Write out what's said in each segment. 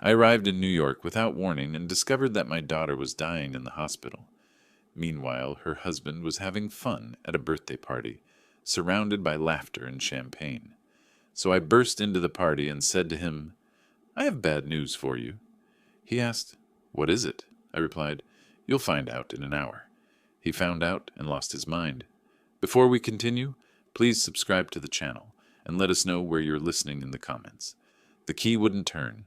I arrived in New York without warning and discovered that my daughter was dying in the hospital. Meanwhile, her husband was having fun at a birthday party, surrounded by laughter and champagne. So I burst into the party and said to him, "I have bad news for you." He asked, "What is it?" I replied, "You'll find out in an hour." He found out and lost his mind. Before we continue, please subscribe to the channel and let us know where you're listening in the comments. The key wouldn't turn.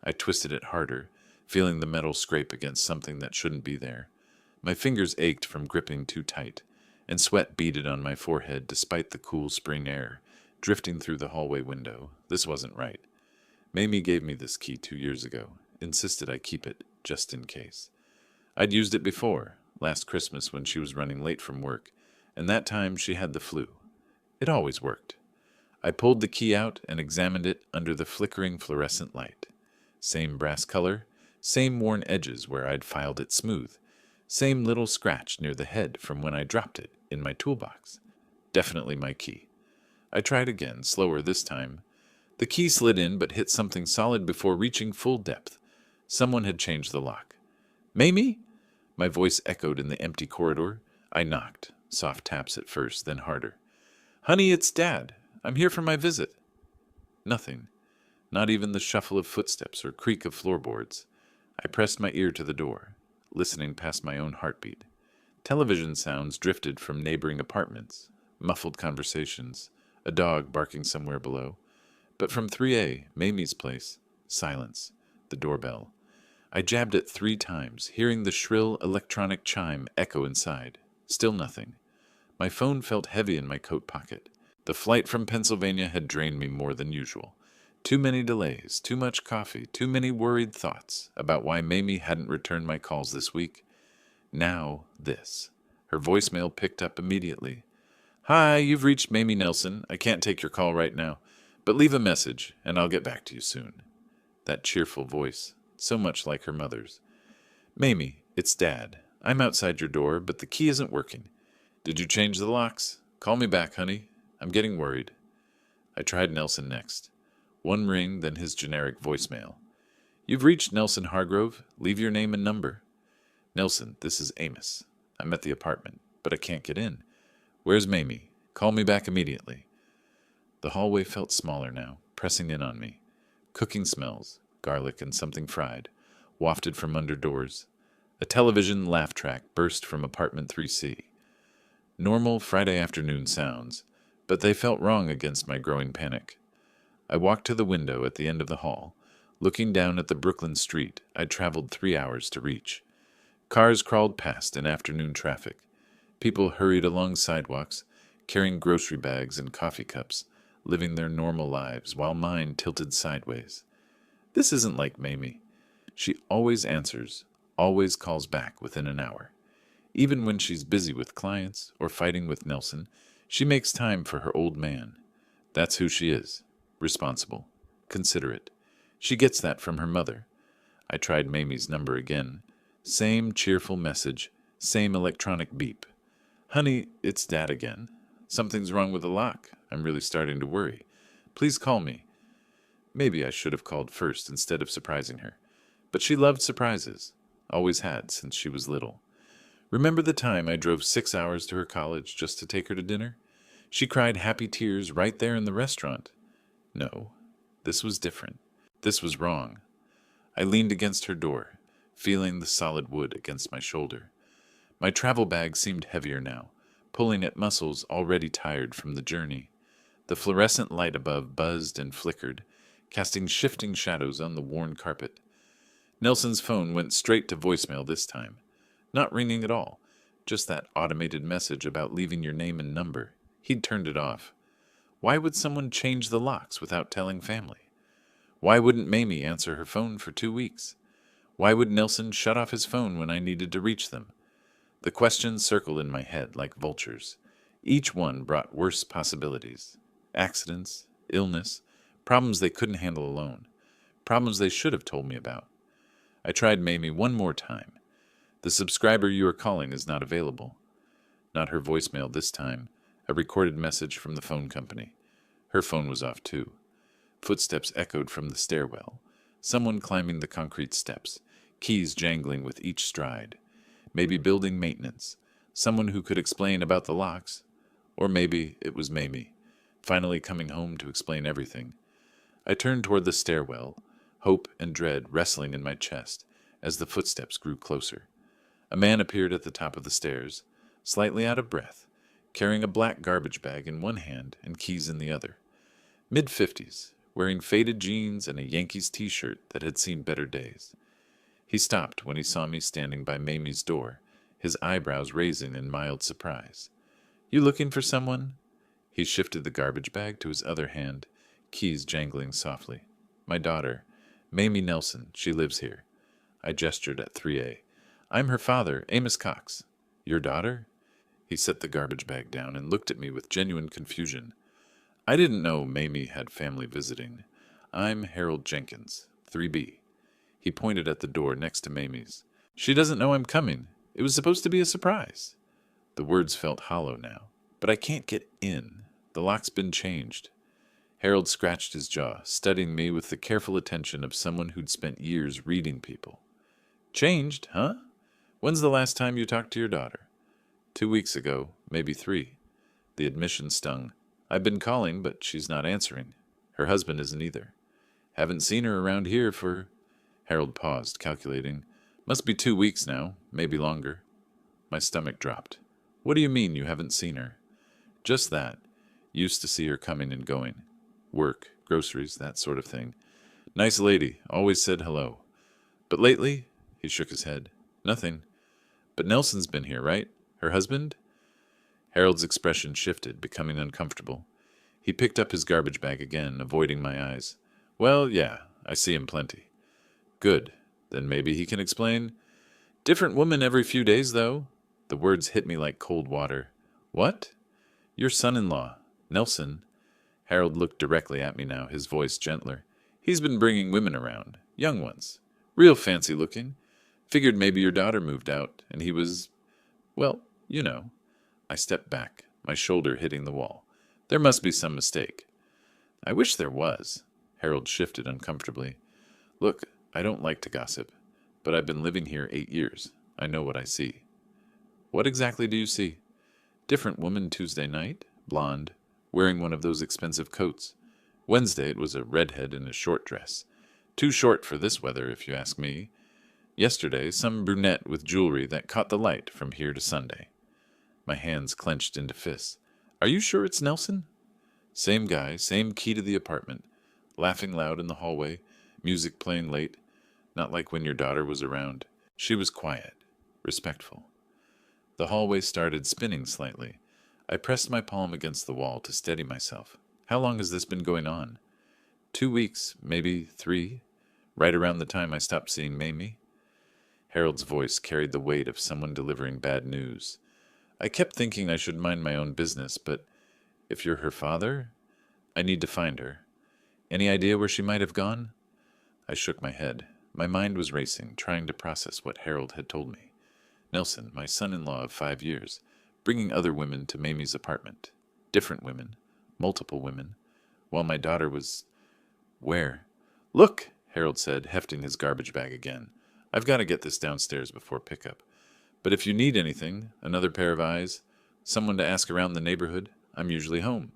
I twisted it harder, feeling the metal scrape against something that shouldn't be there. My fingers ached from gripping too tight, and sweat beaded on my forehead despite the cool spring air drifting through the hallway window. This wasn't right. Mamie gave me this key 2 years ago, insisted I keep it, just in case. I'd used it before, last Christmas when she was running late from work, and that time she had the flu. It always worked. I pulled the key out and examined it under the flickering fluorescent light. Same brass color, same worn edges where I'd filed it smooth, same little scratch near the head from when I dropped it in my toolbox. Definitely my key. I tried again, slower this time. The key slid in but hit something solid before reaching full depth. Someone had changed the lock. "Mamie?" My voice echoed in the empty corridor. I knocked, soft taps at first, then harder. "Honey, it's Dad. I'm here for my visit." Nothing. Not even the shuffle of footsteps or creak of floorboards. I pressed my ear to the door, listening past my own heartbeat. Television sounds drifted from neighboring apartments, muffled conversations, a dog barking somewhere below. But from 3A, Mamie's place, silence, the doorbell. I jabbed it 3 times, hearing the shrill electronic chime echo inside. Still nothing. My phone felt heavy in my coat pocket. The flight from Pennsylvania had drained me more than usual. Too many delays, too much coffee, too many worried thoughts about why Mamie hadn't returned my calls this week. Now, this. Her voicemail picked up immediately. "Hi, you've reached Mamie Nelson. I can't take your call right now, but leave a message, and I'll get back to you soon." That cheerful voice, so much like her mother's. "Mamie, it's Dad. I'm outside your door, but the key isn't working. Did you change the locks? Call me back, honey. I'm getting worried." I tried Nelson next. One ring, then his generic voicemail. "You've reached Nelson Hargrove. Leave your name and number." "Nelson, this is Amos. I'm at the apartment, but I can't get in. Where's Mamie? Call me back immediately." The hallway felt smaller now, pressing in on me. Cooking smells, garlic and something fried, wafted from under doors. A television laugh track burst from apartment 3C. Normal Friday afternoon sounds, but they felt wrong against my growing panic. I walked to the window at the end of the hall, looking down at the Brooklyn street I'd traveled 3 hours to reach. Cars crawled past in afternoon traffic. People hurried along sidewalks, carrying grocery bags and coffee cups, living their normal lives while mine tilted sideways. This isn't like Mamie. She always answers, always calls back within an hour. Even when she's busy with clients or fighting with Nelson, she makes time for her old man. That's who she is. Responsible. Considerate. She gets that from her mother. I tried Mamie's number again. Same cheerful message, same electronic beep. "Honey, it's Dad again. Something's wrong with the lock. I'm really starting to worry. Please call me." Maybe I should have called first instead of surprising her. But she loved surprises. Always had since she was little. Remember the time I drove 6 hours to her college just to take her to dinner? She cried happy tears right there in the restaurant. No, this was different. This was wrong. I leaned against her door, feeling the solid wood against my shoulder. My travel bag seemed heavier now, pulling at muscles already tired from the journey. The fluorescent light above buzzed and flickered, casting shifting shadows on the worn carpet. Nelson's phone went straight to voicemail this time. Not ringing at all, just that automated message about leaving your name and number. He'd turned it off. Why would someone change the locks without telling family? Why wouldn't Mamie answer her phone for 2 weeks? Why would Nelson shut off his phone when I needed to reach them? The questions circled in my head like vultures. Each one brought worse possibilities. Accidents, illness, problems they couldn't handle alone. Problems they should have told me about. I tried Mamie one more time. "The subscriber you are calling is not available." Not her voicemail this time. A recorded message from the phone company. Her phone was off too. Footsteps echoed from the stairwell. Someone climbing the concrete steps, keys jangling with each stride. Maybe building maintenance. Someone who could explain about the locks. Or maybe it was Mamie, finally coming home to explain everything. I turned toward the stairwell, hope and dread wrestling in my chest as the footsteps grew closer. A man appeared at the top of the stairs, slightly out of breath, carrying a black garbage bag in one hand and keys in the other. Mid-50s, wearing faded jeans and a Yankees t-shirt that had seen better days. He stopped when he saw me standing by Mamie's door, his eyebrows raising in mild surprise. "You looking for someone?" He shifted the garbage bag to his other hand, keys jangling softly. "My daughter, Mamie Nelson, she lives here." I gestured at 3A. "I'm her father, Amos Cox." "Your daughter?" He set the garbage bag down and looked at me with genuine confusion. "I didn't know Mamie had family visiting. I'm Harold Jenkins, 3B. He pointed at the door next to Mamie's. "She doesn't know I'm coming. It was supposed to be a surprise." The words felt hollow now. "But I can't get in. The lock's been changed." Harold scratched his jaw, studying me with the careful attention of someone who'd spent years reading people. "Changed, huh? When's the last time you talked to your daughter?" 2 weeks ago, maybe 3. The admission stung. "I've been calling, but she's not answering. Her husband isn't either. Haven't seen her around here for—" Harold paused, calculating. "Must be 2 weeks now, maybe longer." My stomach dropped. "What do you mean you haven't seen her?" "Just that. Used to see her coming and going. Work, groceries, that sort of thing. Nice lady, always said hello. But lately," he shook his head, "nothing. But Nelson's been here, right? Her husband?" Harold's expression shifted, becoming uncomfortable. He picked up his garbage bag again, avoiding my eyes. "Well, yeah, I see him plenty." "Good. Then maybe he can explain." "Different woman every few days, though." The words hit me like cold water. "What?" "Your son-in-law, Nelson." Harold looked directly at me now, his voice gentler. "He's been bringing women around, young ones. Real fancy looking. Figured maybe your daughter moved out, and he was, well, you know." I stepped back, my shoulder hitting the wall. "There must be some mistake." "I wish there was." Harold shifted uncomfortably. "Look, I don't like to gossip, but I've been living here 8 years. I know what I see." "What exactly do you see?" "Different woman Tuesday night, blonde, wearing one of those expensive coats. Wednesday it was a redhead in a short dress. Too short for this weather, if you ask me. Yesterday, some brunette with jewelry that caught the light from here to Sunday." My hands clenched into fists. "Are you sure it's Nelson?" "Same guy, same key to the apartment. Laughing loud in the hallway, music playing late. Not like when your daughter was around. She was quiet, respectful." The hallway started spinning slightly. I pressed my palm against the wall to steady myself. "How long has this been going on?" 2 weeks, maybe 3. Right around the time I stopped seeing Mamie." Harold's voice carried the weight of someone delivering bad news. "I kept thinking I should mind my own business, but if you're her father, I need to find her. Any idea where she might have gone?" I shook my head. My mind was racing, trying to process what Harold had told me. Nelson, my son-in-law of 5 years, bringing other women to Mamie's apartment. Different women, multiple women, while my daughter was... Where? "Look," Harold said, hefting his garbage bag again. "I've got to get this downstairs before pickup. But if you need anything, another pair of eyes, someone to ask around the neighborhood, I'm usually home."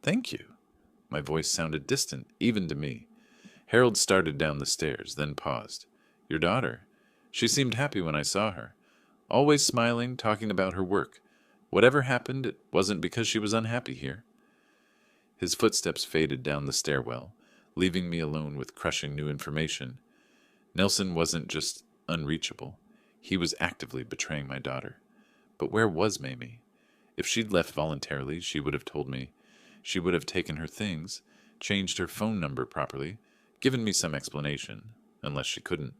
"Thank you." My voice sounded distant, even to me. Harold started down the stairs, then paused. "Your daughter? She seemed happy when I saw her. Always smiling, talking about her work. Whatever happened, it wasn't because she was unhappy here." His footsteps faded down the stairwell, leaving me alone with crushing new information. Nelson wasn't just unreachable. He was actively betraying my daughter. But where was Mamie? If she'd left voluntarily, she would have told me. She would have taken her things, changed her phone number properly, given me some explanation, unless she couldn't.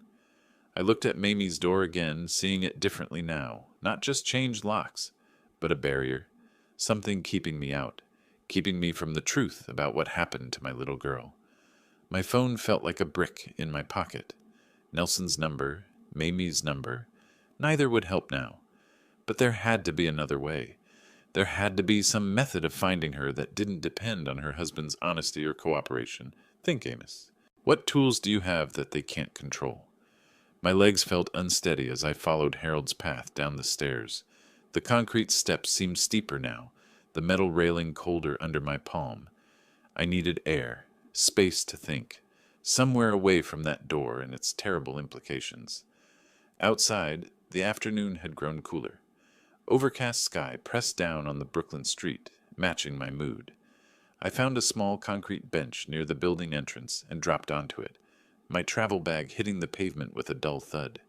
I looked at Mamie's door again, seeing it differently now. Not just changed locks, but a barrier. Something keeping me out, keeping me from the truth about what happened to my little girl. My phone felt like a brick in my pocket. Nelson's number, Mamie's number. Neither would help now. But there had to be another way. There had to be some method of finding her that didn't depend on her husband's honesty or cooperation. Think, Amos. What tools do you have that they can't control? My legs felt unsteady as I followed Harold's path down the stairs. The concrete steps seemed steeper now, the metal railing colder under my palm. I needed air, space to think, somewhere away from that door and its terrible implications. Outside, the afternoon had grown cooler. Overcast sky pressed down on the Brooklyn street, matching my mood. I found a small concrete bench near the building entrance and dropped onto it, my travel bag hitting the pavement with a dull thud.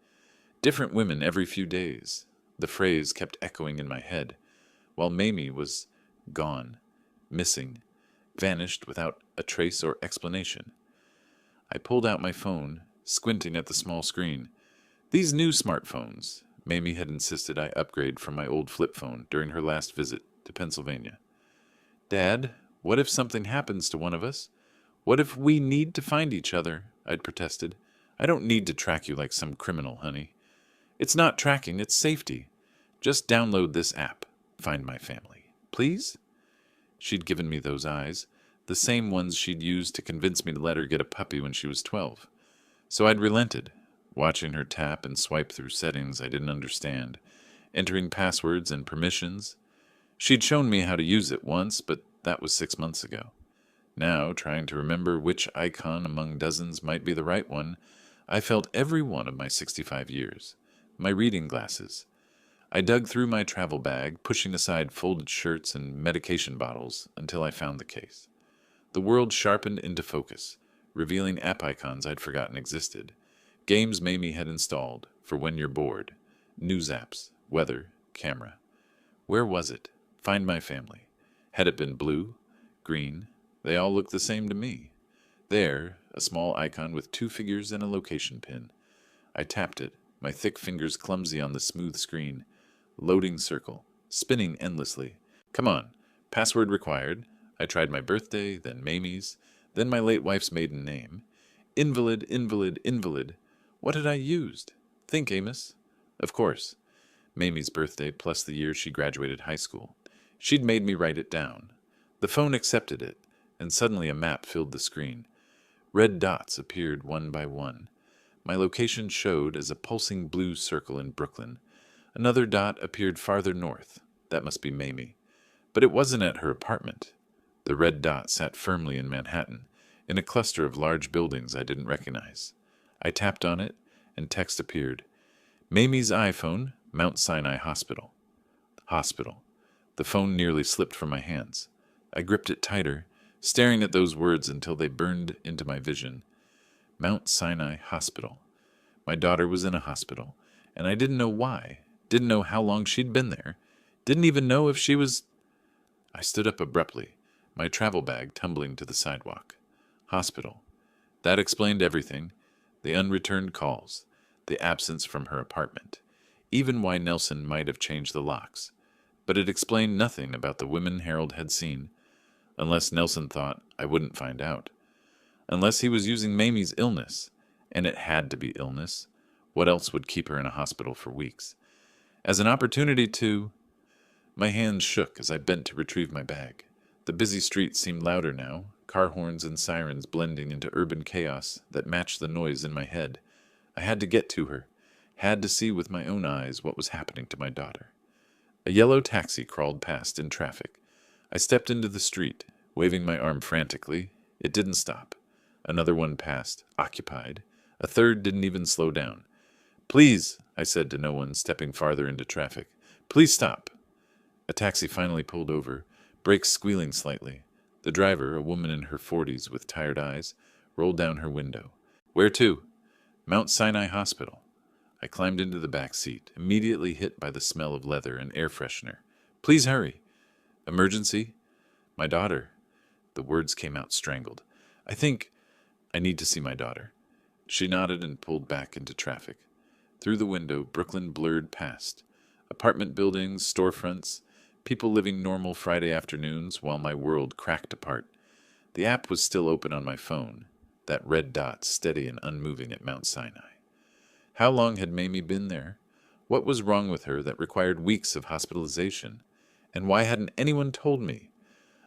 Different women every few days. The phrase kept echoing in my head, while Mamie was gone, missing, vanished without a trace or explanation. I pulled out my phone, squinting at the small screen. These new smartphones, Mamie had insisted I upgrade from my old flip phone during her last visit to Pennsylvania. Dad, what if something happens to one of us? What if we need to find each other? I'd protested. I don't need to track you like some criminal, honey. It's not tracking, it's safety. Just download this app, Find My Family. Please? She'd given me those eyes, the same ones she'd used to convince me to let her get a puppy when she was 12. So I'd relented, watching her tap and swipe through settings I didn't understand, entering passwords and permissions. She'd shown me how to use it once, but that was 6 months ago. Now, trying to remember which icon among dozens might be the right one, I felt every one of my 65 years. My reading glasses. I dug through my travel bag, pushing aside folded shirts and medication bottles until I found the case. The world sharpened into focus, revealing app icons I'd forgotten existed. Games Mamie had installed for when you're bored. News apps, weather, camera. Where was it? Find My Family. Had it been blue? Green? They all looked the same to me. There, a small icon with 2 figures and a location pin. I tapped it, my thick fingers clumsy on the smooth screen. Loading circle, spinning endlessly. Come on, password required. I tried my birthday, then Mamie's, then my late wife's maiden name. Invalid, invalid, invalid. What had I used? Think, Amos. Of course. Mamie's birthday plus the year she graduated high school. She'd made me write it down. The phone accepted it, and suddenly a map filled the screen. Red dots appeared one by one. My location showed as a pulsing blue circle in Brooklyn. Another dot appeared farther north. That must be Mamie. But it wasn't at her apartment. The red dot sat firmly in Manhattan, in a cluster of large buildings I didn't recognize. I tapped on it, and text appeared. Mamie's iPhone, Mount Sinai Hospital. Hospital. The phone nearly slipped from my hands. I gripped it tighter, staring at those words until they burned into my vision. Mount Sinai Hospital. My daughter was in a hospital, and I didn't know why, didn't know how long she'd been there, didn't even know if she was... I stood up abruptly, my travel bag tumbling to the sidewalk. Hospital. That explained everything. The unreturned calls, the absence from her apartment, even why Nelson might have changed the locks. But it explained nothing about the women Harold had seen, unless Nelson thought I wouldn't find out. Unless he was using Mamie's illness, and it had to be illness. What else would keep her in a hospital for weeks? As an opportunity to... My hands shook as I bent to retrieve my bag. The busy street seemed louder now, car horns and sirens blending into urban chaos that matched the noise in my head. I had to get to her, had to see with my own eyes what was happening to my daughter. A yellow taxi crawled past in traffic. I stepped into the street, waving my arm frantically. It didn't stop. Another one passed, occupied. A third didn't even slow down. Please, I said to no one, stepping farther into traffic. Please stop. A taxi finally pulled over, brakes squealing slightly. The driver, a woman in her 40s with tired eyes, rolled down her window. Where to? Mount Sinai Hospital. I climbed into the back seat, immediately hit by the smell of leather and air freshener. Please hurry. Emergency? My daughter. The words came out strangled. I need to see my daughter. She nodded and pulled back into traffic. Through the window, Brooklyn blurred past. Apartment buildings, storefronts, people living normal Friday afternoons while my world cracked apart. The app was still open on my phone, that red dot steady and unmoving at Mount Sinai. How long had Mamie been there? What was wrong with her that required weeks of hospitalization? And why hadn't anyone told me?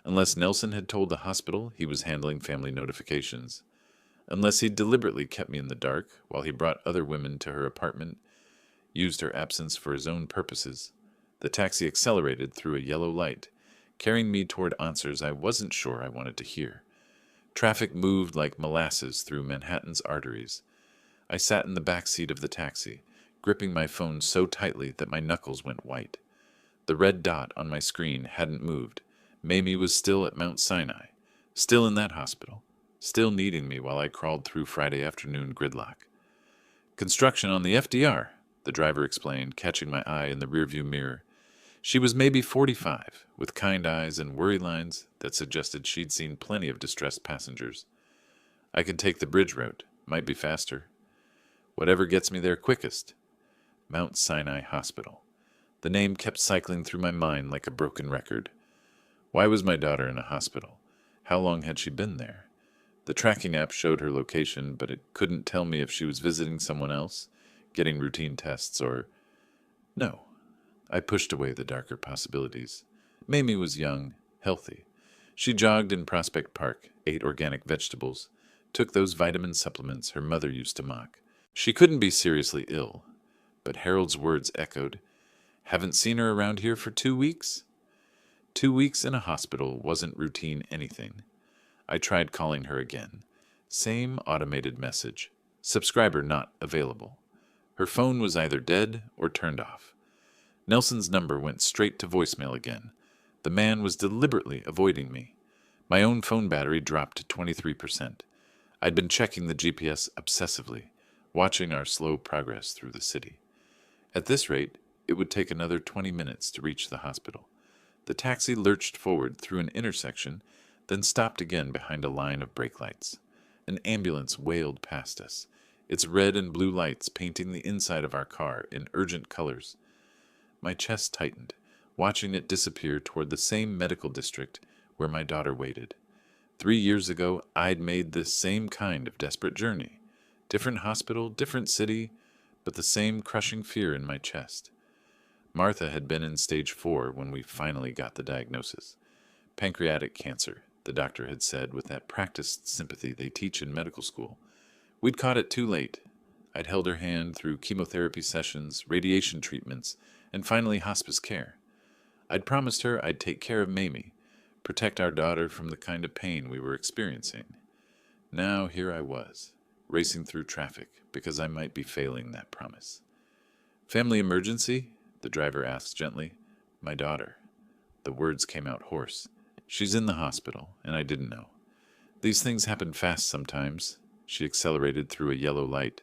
Unless Nelson had told the hospital he was handling family notifications. unless he deliberately kept me in the dark while he brought other women to her apartment, used her absence for his own purposes. The taxi accelerated through a yellow light, carrying me toward answers I wasn't sure I wanted to hear. Traffic moved like molasses through Manhattan's arteries. I sat in the back seat of the taxi, gripping my phone so tightly that my knuckles went white. The red dot on my screen hadn't moved. Mamie was still at Mount Sinai, still in that hospital, still needing me while I crawled through Friday afternoon gridlock. Construction on the FDR, the driver explained, catching my eye in the rearview mirror. She was maybe 45, with kind eyes and worry lines that suggested she'd seen plenty of distressed passengers. I could take the bridge route, might be faster. Whatever gets me there quickest. Mount Sinai Hospital. The name kept cycling through my mind like a broken record. Why was my daughter in a hospital? How long had she been there? The tracking app showed her location, but it couldn't tell me if she was visiting someone else, getting routine tests, or... No. I pushed away the darker possibilities. Mamie was young, healthy. She jogged in Prospect Park, ate organic vegetables, took those vitamin supplements her mother used to mock. She couldn't be seriously ill. But Harold's words echoed, "Haven't seen her around here for 2 weeks?" 2 weeks in a hospital wasn't routine anything. I tried calling her again. Same automated message. Subscriber not available. Her phone was either dead or turned off. Nelson's number went straight to voicemail again. The man was deliberately avoiding me. My own phone battery dropped to 23%. I'd been checking the GPS obsessively, watching our slow progress through the city. At this rate, it would take another 20 minutes to reach the hospital. The taxi lurched forward through an intersection, then stopped again behind a line of brake lights. An ambulance wailed past us, its red and blue lights painting the inside of our car in urgent colors. My chest tightened, watching it disappear toward the same medical district where my daughter waited. 3 years ago, I'd made this same kind of desperate journey. Different hospital, different city, but the same crushing fear in my chest. Martha had been in stage 4 when we finally got the diagnosis. Pancreatic cancer, the doctor had said with that practiced sympathy they teach in medical school. We'd caught it too late. I'd held her hand through chemotherapy sessions, radiation treatments, and finally hospice care. I'd promised her I'd take care of Mamie, protect our daughter from the kind of pain we were experiencing. Now here I was, racing through traffic because I might be failing that promise. "Family emergency?" the driver asked gently. "My daughter." The words came out hoarse. "She's in the hospital, and I didn't know. These things happen fast sometimes." She accelerated through a yellow light,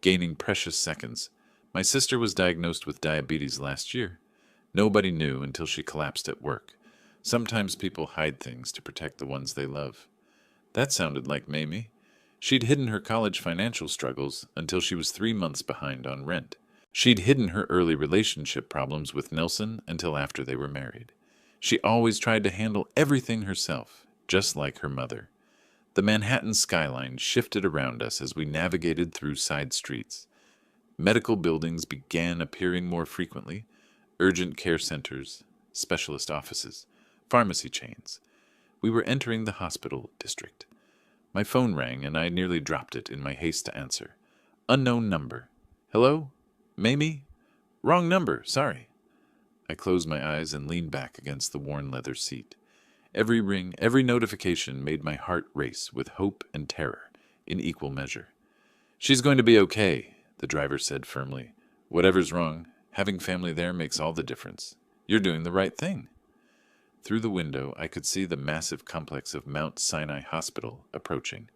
gaining precious seconds. "My sister was diagnosed with diabetes last year. Nobody knew until she collapsed at work. Sometimes people hide things to protect the ones they love." That sounded like Mamie. She'd hidden her college financial struggles until she was 3 months behind on rent. She'd hidden her early relationship problems with Nelson until after they were married. She always tried to handle everything herself, just like her mother. The Manhattan skyline shifted around us as we navigated through side streets. Medical buildings began appearing more frequently, urgent care centers, specialist offices, pharmacy chains. We were entering the hospital district. My phone rang, and I nearly dropped it in my haste to answer. Unknown number. "Hello? Mamie? Wrong number, sorry." I closed my eyes and leaned back against the worn leather seat. Every ring, every notification made my heart race with hope and terror in equal measure. "She's going to be okay," the driver said firmly. "Whatever's wrong, having family there makes all the difference. You're doing the right thing." Through the window, I could see the massive complex of Mount Sinai Hospital approaching.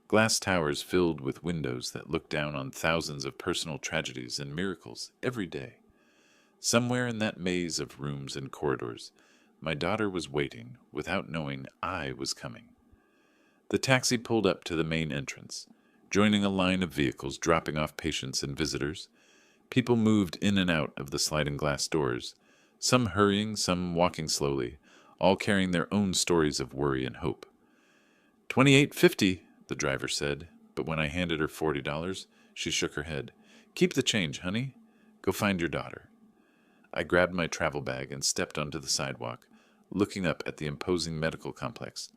Glass towers filled with windows that looked down on thousands of personal tragedies and miracles every day. Somewhere in that maze of rooms and corridors, my daughter was waiting without knowing I was coming. The taxi pulled up to the main entrance, joining a line of vehicles dropping off patients and visitors. People moved in and out of the sliding glass doors, some hurrying, some walking slowly, all carrying their own stories of worry and hope. $28.50, the driver said, but when I handed her $40, she shook her head. "Keep the change, honey. Go find your daughter." I grabbed my travel bag and stepped onto the sidewalk, looking up at the imposing medical complex.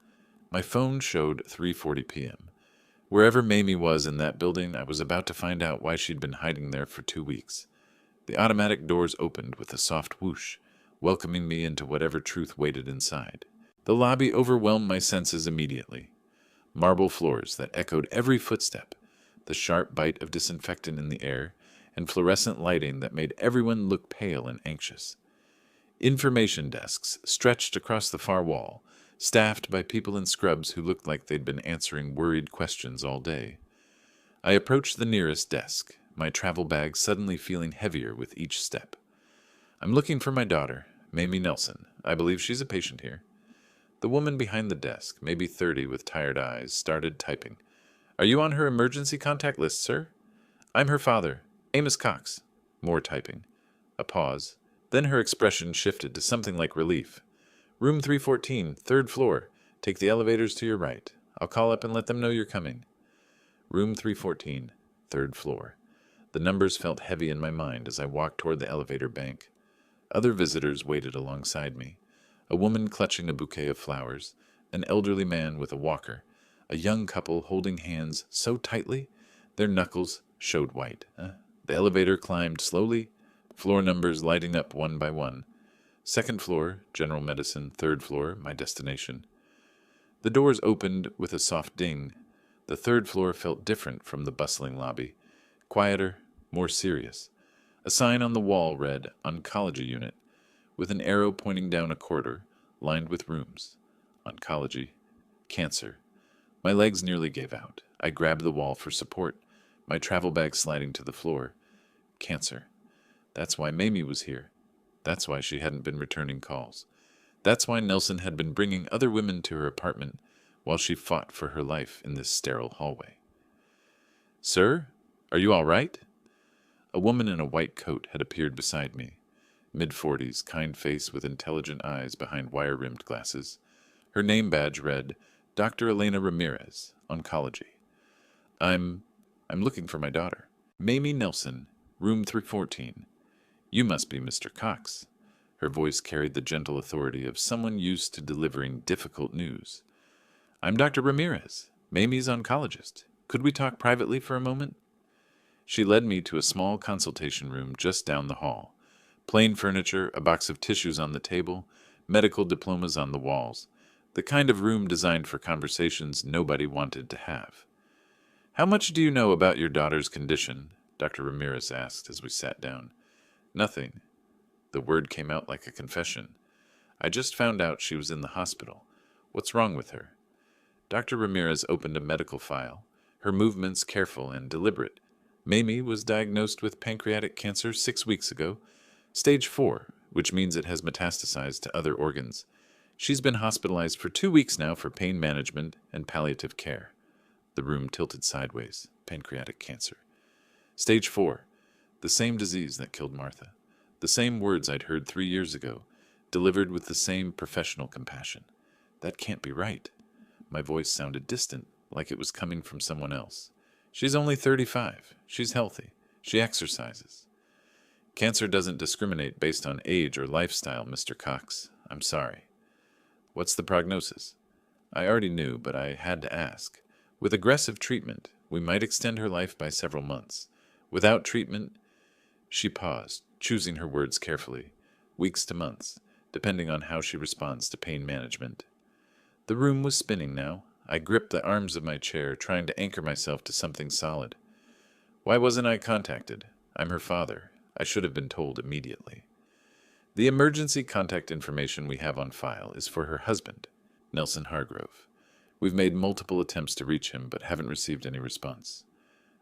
My phone showed 3:40 p.m. Wherever Mamie was in that building, I was about to find out why she'd been hiding there for 2 weeks. The automatic doors opened with a soft whoosh, welcoming me into whatever truth waited inside. The lobby overwhelmed my senses immediately. Marble floors that echoed every footstep, the sharp bite of disinfectant in the air, and fluorescent lighting that made everyone look pale and anxious. Information desks stretched across the far wall, staffed by people in scrubs who looked like they'd been answering worried questions all day. I approached the nearest desk, my travel bag suddenly feeling heavier with each step. "I'm looking for my daughter, Mamie Nelson. I believe she's a patient here." The woman behind the desk, maybe 30 with tired eyes, started typing. "Are you on her emergency contact list, sir?" "I'm her father, Amos Cox." More typing. A pause. Then her expression shifted to something like relief. "Room 314, third floor. Take the elevators to your right. I'll call up and let them know you're coming." Room 314, third floor. The numbers felt heavy in my mind as I walked toward the elevator bank. Other visitors waited alongside me. A woman clutching a bouquet of flowers, an elderly man with a walker, a young couple holding hands so tightly their knuckles showed white. The elevator climbed slowly, floor numbers lighting up one by one. Second floor, general medicine. Third floor, my destination. The doors opened with a soft ding. The third floor felt different from the bustling lobby. Quieter, more serious. A sign on the wall read, "Oncology Unit," with an arrow pointing down a corridor, lined with rooms. Oncology. Cancer. My legs nearly gave out. I grabbed the wall for support, my travel bag sliding to the floor. Cancer. That's why Mamie was here. That's why she hadn't been returning calls. That's why Nelson had been bringing other women to her apartment while she fought for her life in this sterile hallway. "Sir, are you all right?" A woman in a white coat had appeared beside me. Mid-40s, kind face with intelligent eyes behind wire-rimmed glasses. Her name badge read, "Dr. Elena Ramirez, Oncology." I'm looking for my daughter. "Mamie Nelson, room 314. You must be Mr. Cox." Her voice carried the gentle authority of someone used to delivering difficult news. "I'm Dr. Ramirez, Mamie's oncologist. Could we talk privately for a moment?" She led me to a small consultation room just down the hall. Plain furniture, a box of tissues on the table, medical diplomas on the walls. The kind of room designed for conversations nobody wanted to have. "How much do you know about your daughter's condition?" Dr. Ramirez asked as we sat down. "Nothing." The word came out like a confession. "I just found out she was in the hospital. What's wrong with her?" Dr. Ramirez opened a medical file, her movements careful and deliberate. "Mamie was diagnosed with pancreatic cancer 6 weeks ago. Stage 4, which means it has metastasized to other organs. She's been hospitalized for 2 weeks now for pain management and palliative care." The room tilted sideways. Pancreatic cancer. Stage 4. The same disease that killed Martha. The same words I'd heard 3 years ago, delivered with the same professional compassion. That can't be right. My voice sounded distant, like it was coming from someone else. "She's only 35. She's healthy. She exercises." "Cancer doesn't discriminate based on age or lifestyle, Mr. Cox. I'm sorry." "What's the prognosis?" I already knew, but I had to ask. "With aggressive treatment, we might extend her life by several months. Without treatment—" She paused, choosing her words carefully. "Weeks to months, depending on how she responds to pain management." The room was spinning now. I gripped the arms of my chair, trying to anchor myself to something solid. "Why wasn't I contacted? I'm her father. I should have been told immediately." "The emergency contact information we have on file is for her husband, Nelson Hargrove. We've made multiple attempts to reach him, but haven't received any response."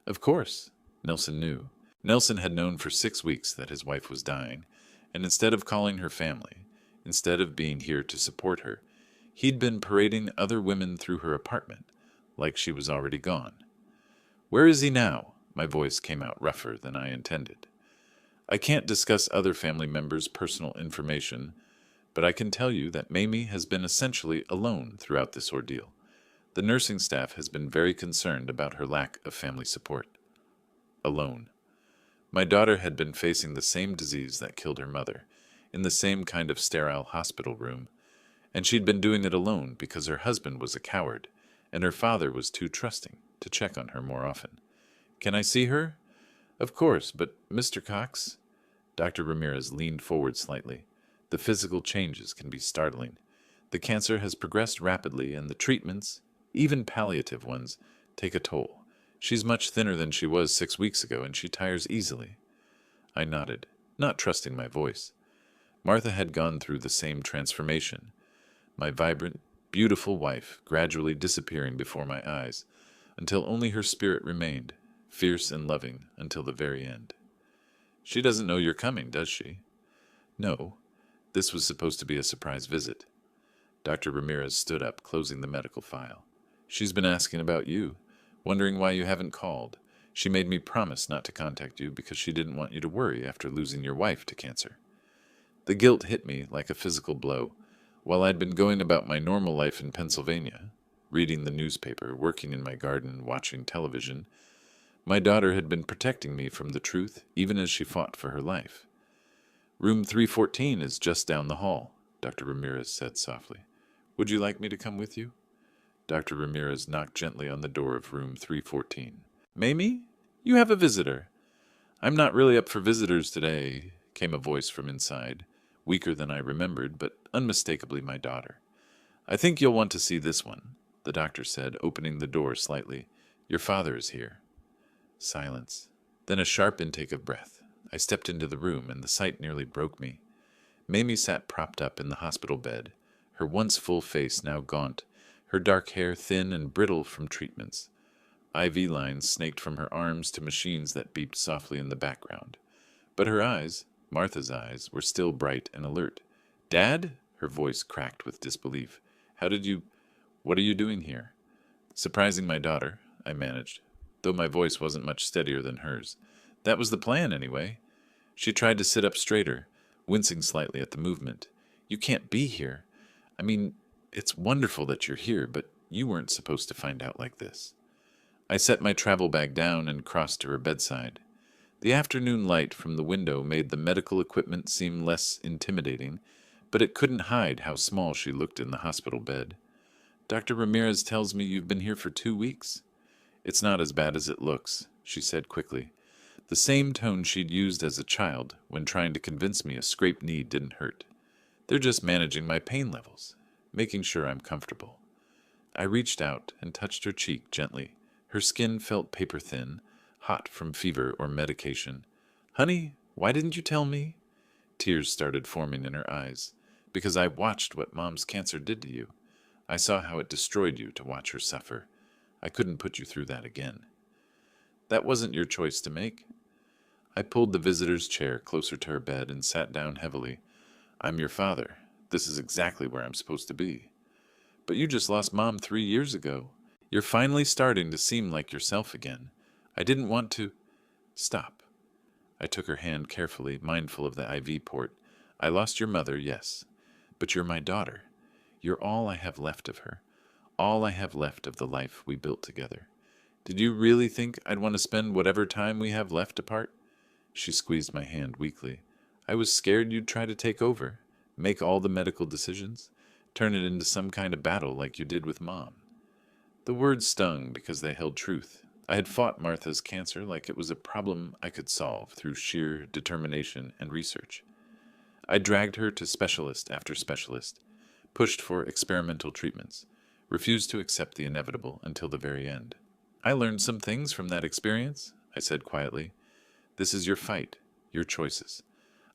Of course, Nelson knew. Nelson had known for 6 weeks that his wife was dying, and instead of calling her family, instead of being here to support her, he'd been parading other women through her apartment, like she was already gone. "Where is he now?" My voice came out rougher than I intended. "I can't discuss other family members' personal information, but I can tell you that Mamie has been essentially alone throughout this ordeal. The nursing staff has been very concerned about her lack of family support." Alone. My daughter had been facing the same disease that killed her mother, in the same kind of sterile hospital room, and she'd been doing it alone because her husband was a coward, and her father was too trusting. to check on her more often. Can I see her? Of course, but Mr. Cox? Dr. Ramirez leaned forward slightly. The physical changes can be startling. The cancer has progressed rapidly, and the treatments, even palliative ones, take a toll. She's much thinner than she was 6 weeks ago, and she tires easily. I nodded, not trusting my voice. Martha had gone through the same transformation. My vibrant, beautiful wife gradually disappearing before my eyes, until only her spirit remained, fierce and loving until the very end. She doesn't know you're coming, does she? No. This was supposed to be a surprise visit. Dr. Ramirez stood up, closing the medical file. She's been asking about you, wondering why you haven't called. She made me promise not to contact you because she didn't want you to worry after losing your wife to cancer. The guilt hit me like a physical blow. While I'd been going about my normal life in Pennsylvania, reading the newspaper, working in my garden, watching television, my daughter had been protecting me from the truth even as she fought for her life. Room 314 is just down the hall, Dr. Ramirez said softly. Would you like me to come with you? Dr. Ramirez knocked gently on the door of room 314. Mamie, you have a visitor. I'm not really up for visitors today, came a voice from inside, weaker than I remembered, but unmistakably my daughter. I think you'll want to see this one, the doctor said, opening the door slightly. Your father is here. Silence. Then a sharp intake of breath. I stepped into the room, and the sight nearly broke me. Mamie sat propped up in the hospital bed, her once full face now gaunt, her dark hair thin and brittle from treatments. IV lines snaked from her arms to machines that beeped softly in the background. But her eyes, Martha's eyes, were still bright and alert. Dad? Her voice cracked with disbelief. What are you doing here? Surprising my daughter, I managed, though my voice wasn't much steadier than hers. That was the plan, anyway. She tried to sit up straighter, wincing slightly at the movement. You can't be here. I mean, it's wonderful that you're here, but you weren't supposed to find out like this. I set my travel bag down and crossed to her bedside. The afternoon light from the window made the medical equipment seem less intimidating, but it couldn't hide how small she looked in the hospital bed. Dr. Ramirez tells me you've been here for 2 weeks. It's not as bad as it looks, she said quickly. The same tone she'd used as a child when trying to convince me a scraped knee didn't hurt. They're just managing my pain levels, making sure I'm comfortable. I reached out and touched her cheek gently. Her skin felt paper thin, hot from fever or medication. Honey, why didn't you tell me? Tears started forming in her eyes. Because I watched what Mom's cancer did to you. I saw how it destroyed you to watch her suffer. I couldn't put you through that again. That wasn't your choice to make. I pulled the visitor's chair closer to her bed and sat down heavily. I'm your father. This is exactly where I'm supposed to be. But you just lost Mom 3 years ago. You're finally starting to seem like yourself again. I didn't want to... Stop. I took her hand carefully, mindful of the IV port. I lost your mother, yes. But you're my daughter. You're all I have left of her. All I have left of the life we built together. Did you really think I'd want to spend whatever time we have left apart? She squeezed my hand weakly. I was scared you'd try to take over, make all the medical decisions, turn it into some kind of battle like you did with Mom. The words stung because they held truth. I had fought Martha's cancer like it was a problem I could solve through sheer determination and research. I dragged her to specialist after specialist, pushed for experimental treatments, refused to accept the inevitable until the very end. I learned some things from that experience, I said quietly. This is your fight, your choices.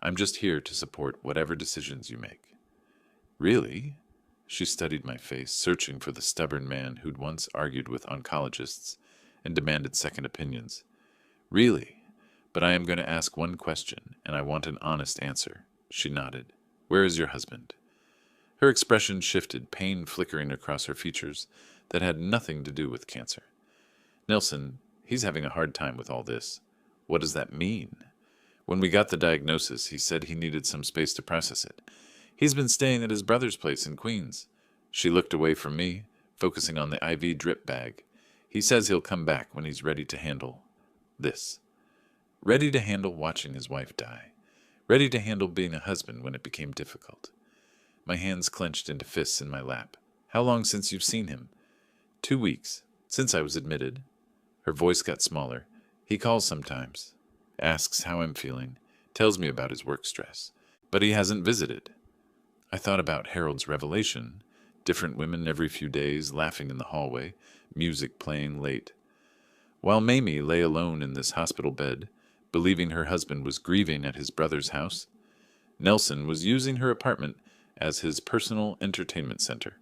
I'm just here to support whatever decisions you make. Really? She studied my face, searching for the stubborn man who'd once argued with oncologists and demanded second opinions. Really? But I am going to ask one question, and I want an honest answer. She nodded. Where is your husband? Her expression shifted, pain flickering across her features that had nothing to do with cancer. Nelson, he's having a hard time with all this. What does that mean? When we got the diagnosis, he said he needed some space to process it. He's been staying at his brother's place in Queens. She looked away from me, focusing on the IV drip bag. He says he'll come back when he's ready to handle this. Ready to handle watching his wife die. Ready to handle being a husband when it became difficult. My hands clenched into fists in my lap. How long since you've seen him? 2 weeks. Since I was admitted. Her voice got smaller. He calls sometimes, asks how I'm feeling, tells me about his work stress, but he hasn't visited. I thought about Harold's revelation. Different women every few days, laughing in the hallway, music playing late. While Mamie lay alone in this hospital bed, believing her husband was grieving at his brother's house, Nelson was using her apartment as his personal entertainment center.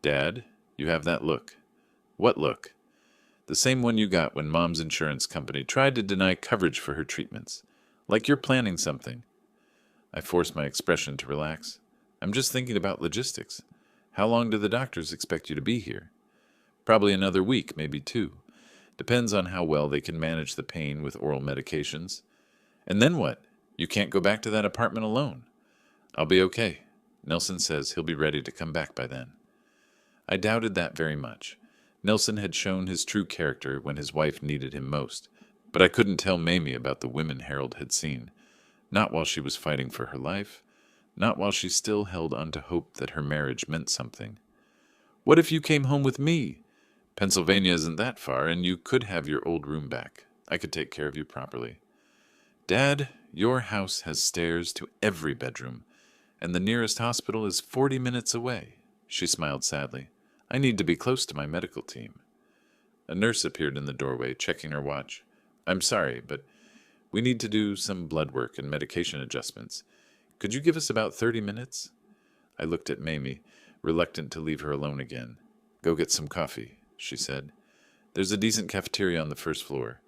Dad, you have that look. What look? The same one you got when Mom's insurance company tried to deny coverage for her treatments. Like you're planning something. I forced my expression to relax. I'm just thinking about logistics. How long do the doctors expect you to be here? Probably another week, maybe 2. Depends on how well they can manage the pain with oral medications. And then what? You can't go back to that apartment alone. I'll be okay. Nelson says he'll be ready to come back by then. I doubted that very much. Nelson had shown his true character when his wife needed him most, but I couldn't tell Mamie about the women Harold had seen. Not while she was fighting for her life. Not while she still held on to hope that her marriage meant something. What if you came home with me? Pennsylvania isn't that far, and you could have your old room back. I could take care of you properly. Dad, your house has stairs to every bedroom, and the nearest hospital is 40 minutes away. She smiled sadly. I need to be close to my medical team. A nurse appeared in the doorway, checking her watch. I'm sorry, but we need to do some blood work and medication adjustments. Could you give us about 30 minutes? I looked at Mamie, reluctant to leave her alone again. Go get some coffee, she said. There's a decent cafeteria on the first floor.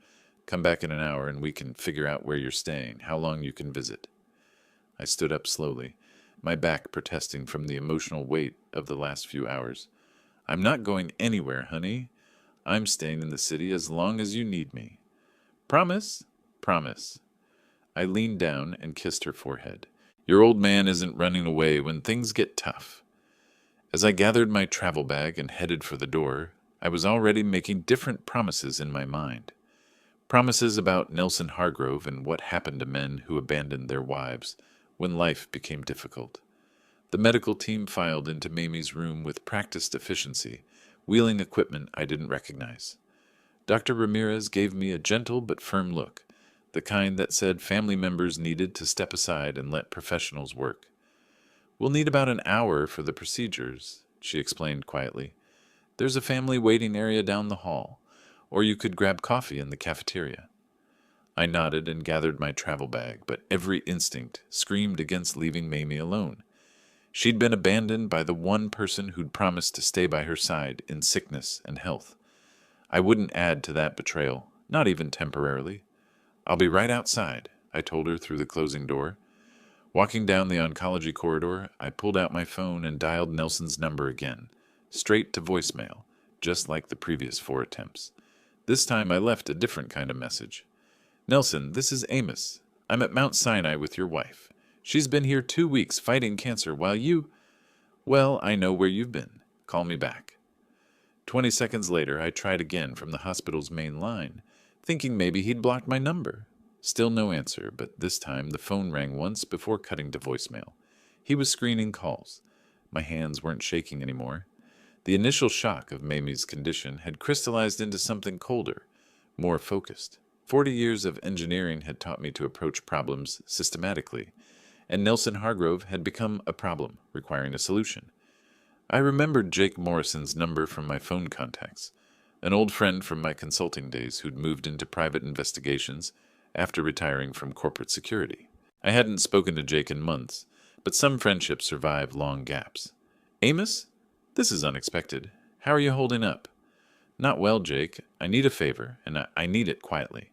Come back in an hour and we can figure out where you're staying, how long you can visit. I stood up slowly, my back protesting from the emotional weight of the last few hours. I'm not going anywhere, honey. I'm staying in the city as long as you need me. Promise? Promise. I leaned down and kissed her forehead. Your old man isn't running away when things get tough. As I gathered my travel bag and headed for the door, I was already making different promises in my mind. Promises about Nelson Hargrove and what happened to men who abandoned their wives when life became difficult. The medical team filed into Mamie's room with practiced efficiency, wheeling equipment I didn't recognize. Dr. Ramirez gave me a gentle but firm look, the kind that said family members needed to step aside and let professionals work. We'll need about an hour for the procedures, she explained quietly. There's a family waiting area down the hall, or you could grab coffee in the cafeteria. I nodded and gathered my travel bag, but every instinct screamed against leaving Mamie alone. She'd been abandoned by the one person who'd promised to stay by her side in sickness and health. I wouldn't add to that betrayal, not even temporarily. I'll be right outside, I told her through the closing door. Walking down the oncology corridor, I pulled out my phone and dialed Nelson's number again, straight to voicemail, just like the previous 4 attempts. This time I left a different kind of message. Nelson, this is Amos. I'm at Mount Sinai with your wife. She's been here 2 weeks fighting cancer while you... Well, I know where you've been. Call me back. 20 seconds later, I tried again from the hospital's main line, thinking maybe he'd blocked my number. Still no answer, but this time the phone rang once before cutting to voicemail. He was screening calls. My hands weren't shaking anymore. The initial shock of Mamie's condition had crystallized into something colder, more focused. 40 years of engineering had taught me to approach problems systematically, and Nelson Hargrove had become a problem requiring a solution. I remembered Jake Morrison's number from my phone contacts, an old friend from my consulting days who'd moved into private investigations after retiring from corporate security. I hadn't spoken to Jake in months, but some friendships survive long gaps. Amos? This is unexpected. How are you holding up? Not well, Jake. I need a favor, and I need it quietly.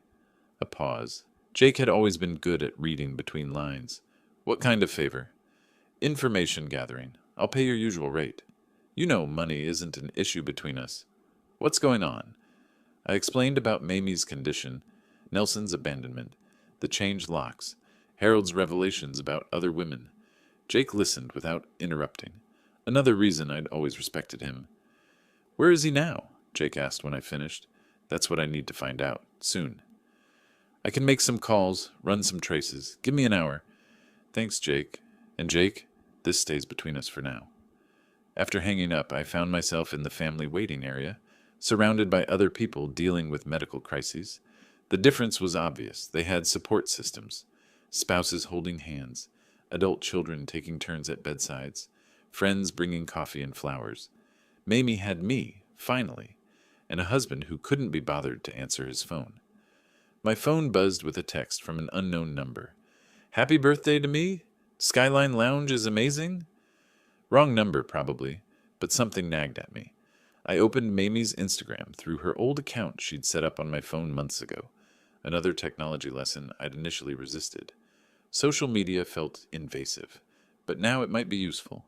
A pause. Jake had always been good at reading between lines. What kind of favor? Information gathering. I'll pay your usual rate. You know money isn't an issue between us. What's going on? I explained about Mamie's condition, Nelson's abandonment, the changed locks, Harold's revelations about other women. Jake listened without interrupting. Another reason I'd always respected him. Where is he now? Jake asked when I finished. That's what I need to find out. Soon. I can make some calls, run some traces. Give me an hour. Thanks, Jake. And Jake, this stays between us for now. After hanging up, I found myself in the family waiting area, surrounded by other people dealing with medical crises. The difference was obvious. They had support systems, spouses holding hands, adult children taking turns at bedsides, friends bringing coffee and flowers. Mamie had me, finally, and a husband who couldn't be bothered to answer his phone. My phone buzzed with a text from an unknown number. "Happy birthday to me? Skyline Lounge is amazing?" Wrong number, probably, but something nagged at me. I opened Mamie's Instagram through her old account she'd set up on my phone months ago, another technology lesson I'd initially resisted. Social media felt invasive, but now it might be useful.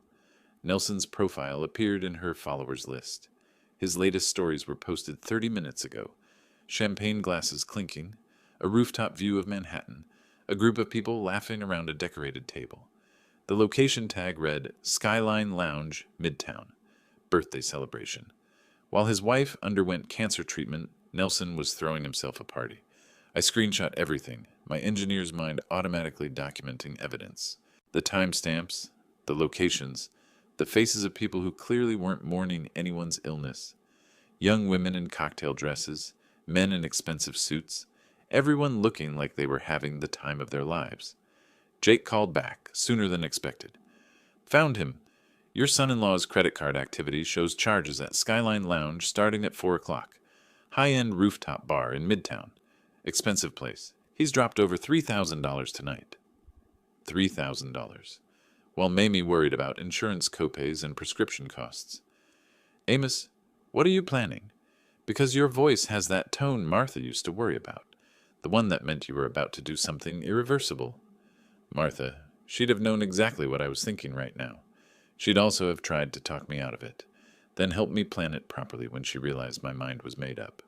Nelson's profile appeared in her followers list. His latest stories were posted 30 minutes ago. Champagne glasses clinking, a rooftop view of Manhattan, a group of people laughing around a decorated table. The location tag read Skyline Lounge, Midtown, birthday celebration. While his wife underwent cancer treatment, Nelson was throwing himself a party. I screenshot everything, my engineer's mind automatically documenting evidence. The timestamps, the locations, the faces of people who clearly weren't mourning anyone's illness. Young women in cocktail dresses, men in expensive suits, everyone looking like they were having the time of their lives. Jake called back, sooner than expected. "Found him. Your son-in-law's credit card activity shows charges at Skyline Lounge starting at 4 o'clock. High-end rooftop bar in Midtown. Expensive place. He's dropped over $3,000 tonight." $3,000. While Mamie worried about insurance copays and prescription costs. "Amos, what are you planning? Because your voice has that tone Martha used to worry about. The one that meant you were about to do something irreversible." Martha, she'd have known exactly what I was thinking right now. She'd also have tried to talk me out of it, then help me plan it properly when she realized my mind was made up.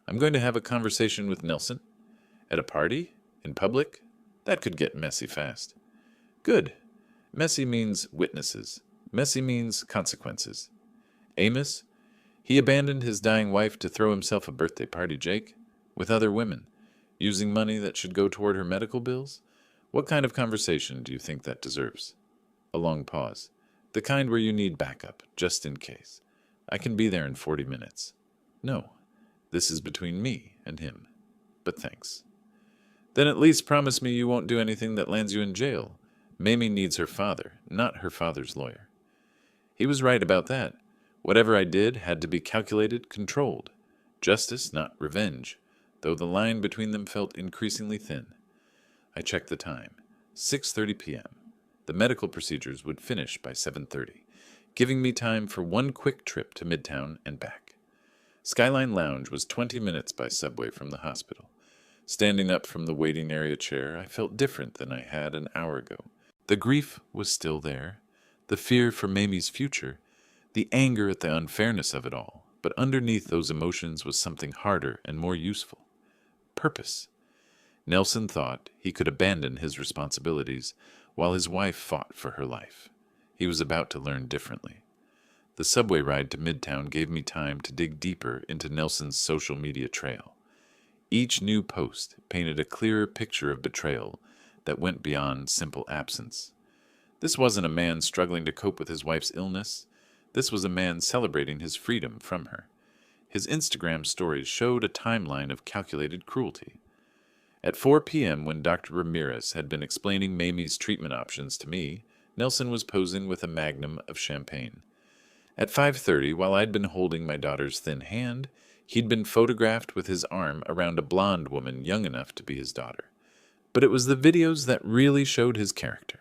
"I'm going to have a conversation with Nelson. At a party? In public? That could get messy fast." "Good. Messy means witnesses. Messy means consequences." "Amos, he abandoned his dying wife to throw himself a birthday party, Jake, with other women, using money that should go toward her medical bills? What kind of conversation do you think that deserves?" A long pause. "The kind where you need backup, just in case. I can be there in 40 minutes. "No, this is between me and him. But thanks." "Then at least promise me you won't do anything that lands you in jail. Mamie needs her father, not her father's lawyer." He was right about that. Whatever I did had to be calculated, controlled. Justice, not revenge, though the line between them felt increasingly thin. I checked the time. 6:30 p.m. The medical procedures would finish by 7:30, giving me time for one quick trip to Midtown and back. Skyline Lounge was 20 minutes by subway from the hospital. Standing up from the waiting area chair, I felt different than I had an hour ago. The grief was still there, the fear for Mamie's future, the anger at the unfairness of it all, but underneath those emotions was something harder and more useful. Purpose. Nelson thought he could abandon his responsibilities while his wife fought for her life. He was about to learn differently. The subway ride to Midtown gave me time to dig deeper into Nelson's social media trail. Each new post painted a clearer picture of betrayal that went beyond simple absence. This wasn't a man struggling to cope with his wife's illness. This was a man celebrating his freedom from her. His Instagram stories showed a timeline of calculated cruelty. At 4 p.m., when Dr. Ramirez had been explaining Mamie's treatment options to me, Nelson was posing with a magnum of champagne. At 5:30, while I'd been holding my daughter's thin hand, he'd been photographed with his arm around a blonde woman young enough to be his daughter. But it was the videos that really showed his character.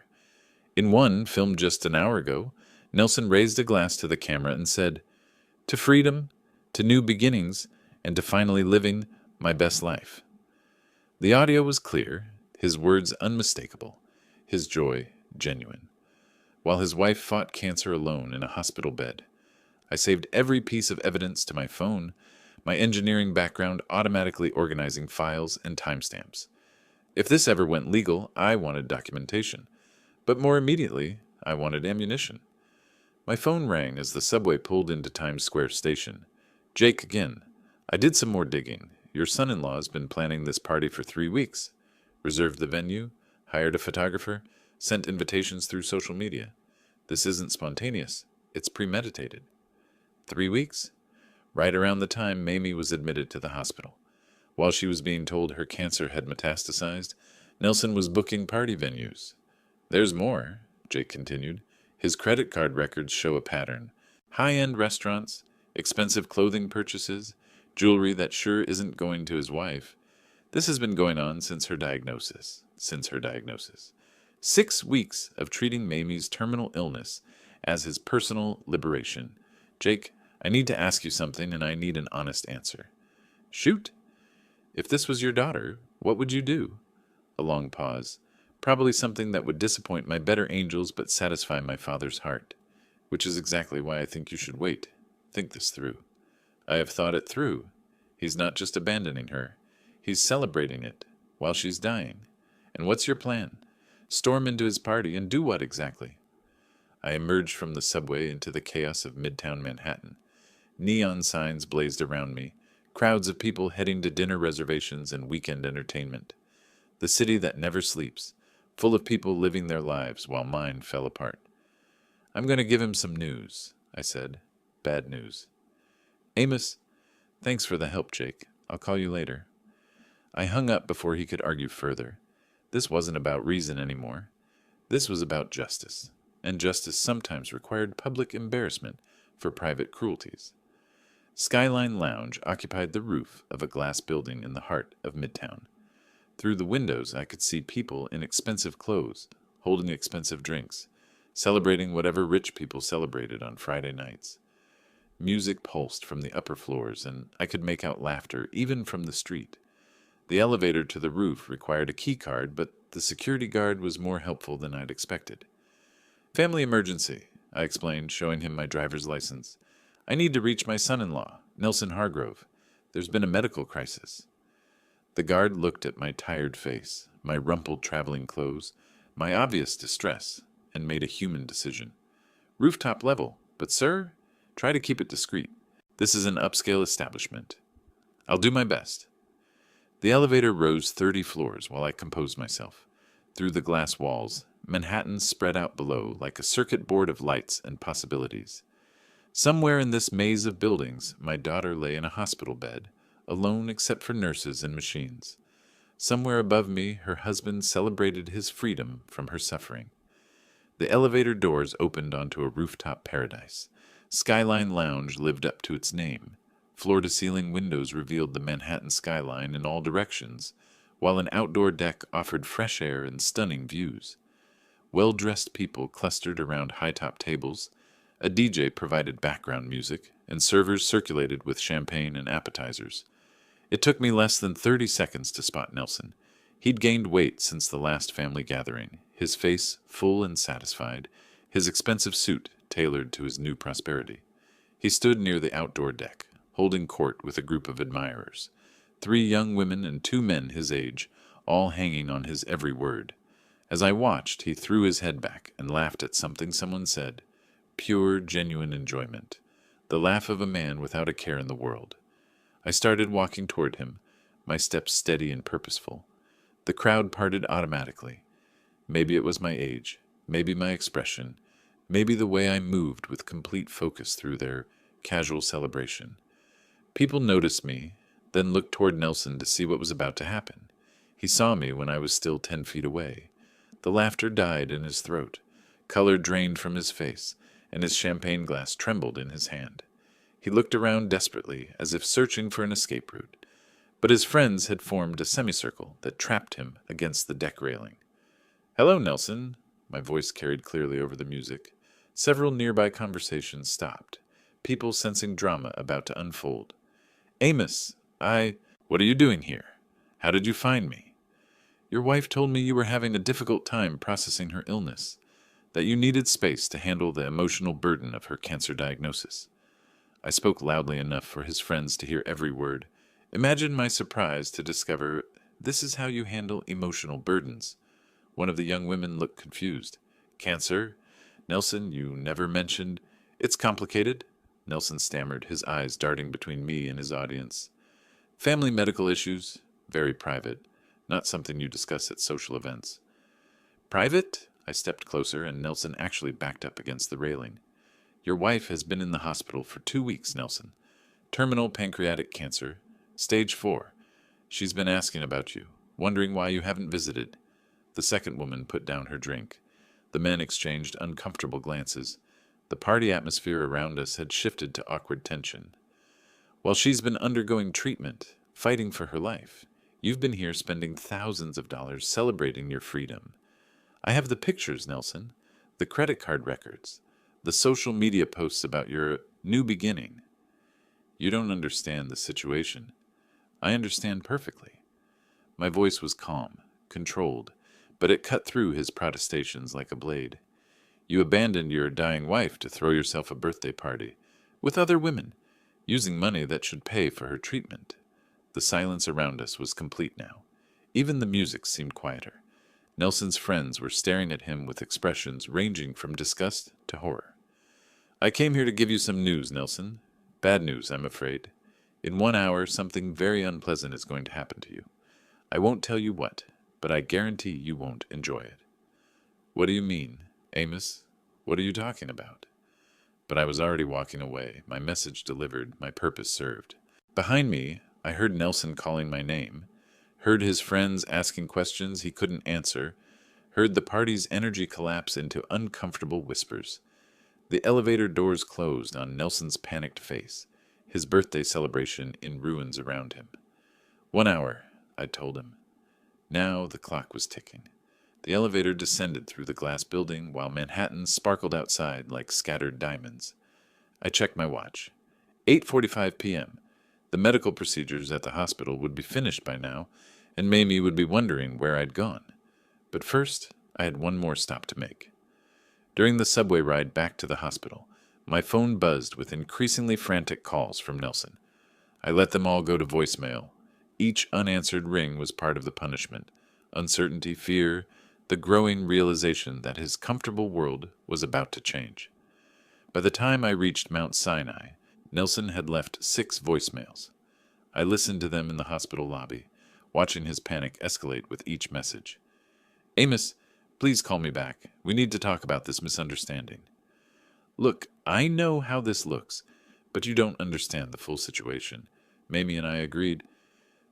In one, filmed just an hour ago, Nelson raised a glass to the camera and said, "To freedom, to new beginnings, and to finally living my best life." The audio was clear, his words unmistakable, his joy genuine. While his wife fought cancer alone in a hospital bed, I saved every piece of evidence to my phone, my engineering background automatically organizing files and timestamps. If this ever went legal, I wanted documentation. But more immediately, I wanted ammunition. My phone rang as the subway pulled into Times Square station. "Jake again. I did some more digging. Your son-in-law's been planning this party for 3 weeks. Reserved the venue, hired a photographer, sent invitations through social media. This isn't spontaneous. It's premeditated." 3 weeks? right around the time Mamie was admitted to the hospital. While she was being told her cancer had metastasized, Nelson was booking party venues. There's more, Jake continued. His credit card records show a pattern. High-end restaurants, expensive clothing purchases, jewelry that sure isn't going to his wife. This has been going on since her diagnosis. 6 weeks of treating Mamie's terminal illness as his personal liberation. Jake, I need to ask you something, and I need an honest answer. Shoot. If this was your daughter, what would you do? A long pause. Probably something that would disappoint my better angels but satisfy my father's heart. Which is exactly why I think you should wait. Think this through. I have thought it through. He's not just abandoning her. He's celebrating it while she's dying. And what's your plan? Storm into his party and do what exactly? I emerged from the subway into the chaos of Midtown Manhattan. Neon signs blazed around me, crowds of people heading to dinner reservations and weekend entertainment. The city that never sleeps, full of people living their lives while mine fell apart. I'm going to give him some news, I said. Bad news. Amos, thanks for the help, Jake. I'll call you later. I hung up before he could argue further. This wasn't about reason anymore. This was about justice, and justice sometimes required public embarrassment for private cruelties. Skyline Lounge occupied the roof of a glass building in the heart of Midtown. Through the windows I could see people in expensive clothes, holding expensive drinks, celebrating whatever rich people celebrated on Friday nights. Music pulsed from the upper floors, and I could make out laughter even from the street. The elevator to the roof required a key card, but the security guard was more helpful than I'd expected. Family emergency, I explained, showing him my driver's license. I need to reach my son-in-law, Nelson Hargrove. There's been a medical crisis. The guard looked at my tired face, my rumpled traveling clothes, my obvious distress, and made a human decision. Rooftop level, but sir, try to keep it discreet. This is an upscale establishment. I'll do my best. The elevator rose 30 floors while I composed myself. Through the glass walls, Manhattan spread out below like a circuit board of lights and possibilities. Somewhere in this maze of buildings, my daughter lay in a hospital bed, alone except for nurses and machines. Somewhere above me, her husband celebrated his freedom from her suffering. The elevator doors opened onto a rooftop paradise. Skyline Lounge lived up to its name. Floor-to-ceiling windows revealed the Manhattan skyline in all directions, while an outdoor deck offered fresh air and stunning views. Well-dressed people clustered around high-top tables. A DJ provided background music, and servers circulated with champagne and appetizers. It took me less than 30 seconds to spot Nelson. He'd gained weight since the last family gathering, his face full and satisfied, his expensive suit tailored to his new prosperity. He stood near the outdoor deck, holding court with a group of admirers, 3 young women and 2 men his age, all hanging on his every word. As I watched, he threw his head back and laughed at something someone said. Pure, genuine enjoyment. The laugh of a man without a care in the world. I started walking toward him, my steps steady and purposeful. The crowd parted automatically. Maybe it was my age, maybe my expression, maybe the way I moved with complete focus through their casual celebration. People noticed me, then looked toward Nelson to see what was about to happen. He saw me when I was still 10 feet away. The laughter died in his throat, color drained from his face, and his champagne glass trembled in his hand. He looked around desperately, as if searching for an escape route, but his friends had formed a semicircle that trapped him against the deck railing. "Hello, Nelson," my voice carried clearly over the music. Several nearby conversations stopped, people sensing drama about to unfold. "Amos, what are you doing here? How did you find me?" "Your wife told me you were having a difficult time processing her illness, that you needed space to handle the emotional burden of her cancer diagnosis." I spoke loudly enough for his friends to hear every word. Imagine my surprise to discover this is how you handle emotional burdens. One of the young women looked confused. "Cancer? Nelson, you never mentioned—" "It's complicated," Nelson stammered, his eyes darting between me and his audience. "Family medical issues, very private, not something you discuss at social events." "Private?" I stepped closer, and Nelson actually backed up against the railing. "Your wife has been in the hospital for 2 weeks, Nelson. Terminal pancreatic cancer, stage 4. She's been asking about you, wondering why you haven't visited. The second woman put down her drink. The men exchanged uncomfortable glances. The party atmosphere around us had shifted to awkward tension. While she's been undergoing treatment, fighting for her life, you've been here spending thousands of dollars celebrating your freedom. I have the pictures, Nelson, the credit card records, the social media posts about your new beginning. You don't understand the situation. I understand perfectly. My voice was calm, controlled, but it cut through his protestations like a blade. You abandoned your dying wife to throw yourself a birthday party, with other women, using money that should pay for her treatment. The silence around us was complete now. Even the music seemed quieter. Nelson's friends were staring at him with expressions ranging from disgust to horror. I came here to give you some news, Nelson. Bad news, I'm afraid. In 1 hour, something very unpleasant is going to happen to you. I won't tell you what, but I guarantee you won't enjoy it. What do you mean, Amos? What are you talking about? But I was already walking away, my message delivered, my purpose served. Behind me, I heard Nelson calling my name, heard his friends asking questions he couldn't answer, heard the party's energy collapse into uncomfortable whispers. The elevator doors closed on Nelson's panicked face, his birthday celebration in ruins around him. 1 hour, I told him. Now the clock was ticking. The elevator descended through the glass building while Manhattan sparkled outside like scattered diamonds. I checked my watch. 8:45 p.m. The medical procedures at the hospital would be finished by now, and Mamie would be wondering where I'd gone. But first, I had one more stop to make. During the subway ride back to the hospital, my phone buzzed with increasingly frantic calls from Nelson. I let them all go to voicemail. Each unanswered ring was part of the punishment. Uncertainty, fear, the growing realization that his comfortable world was about to change. By the time I reached Mount Sinai, Nelson had left 6 voicemails. I listened to them in the hospital lobby, watching his panic escalate with each message. Amos, please call me back. We need to talk about this misunderstanding. Look, I know how this looks, but you don't understand the full situation. Mamie and I agreed.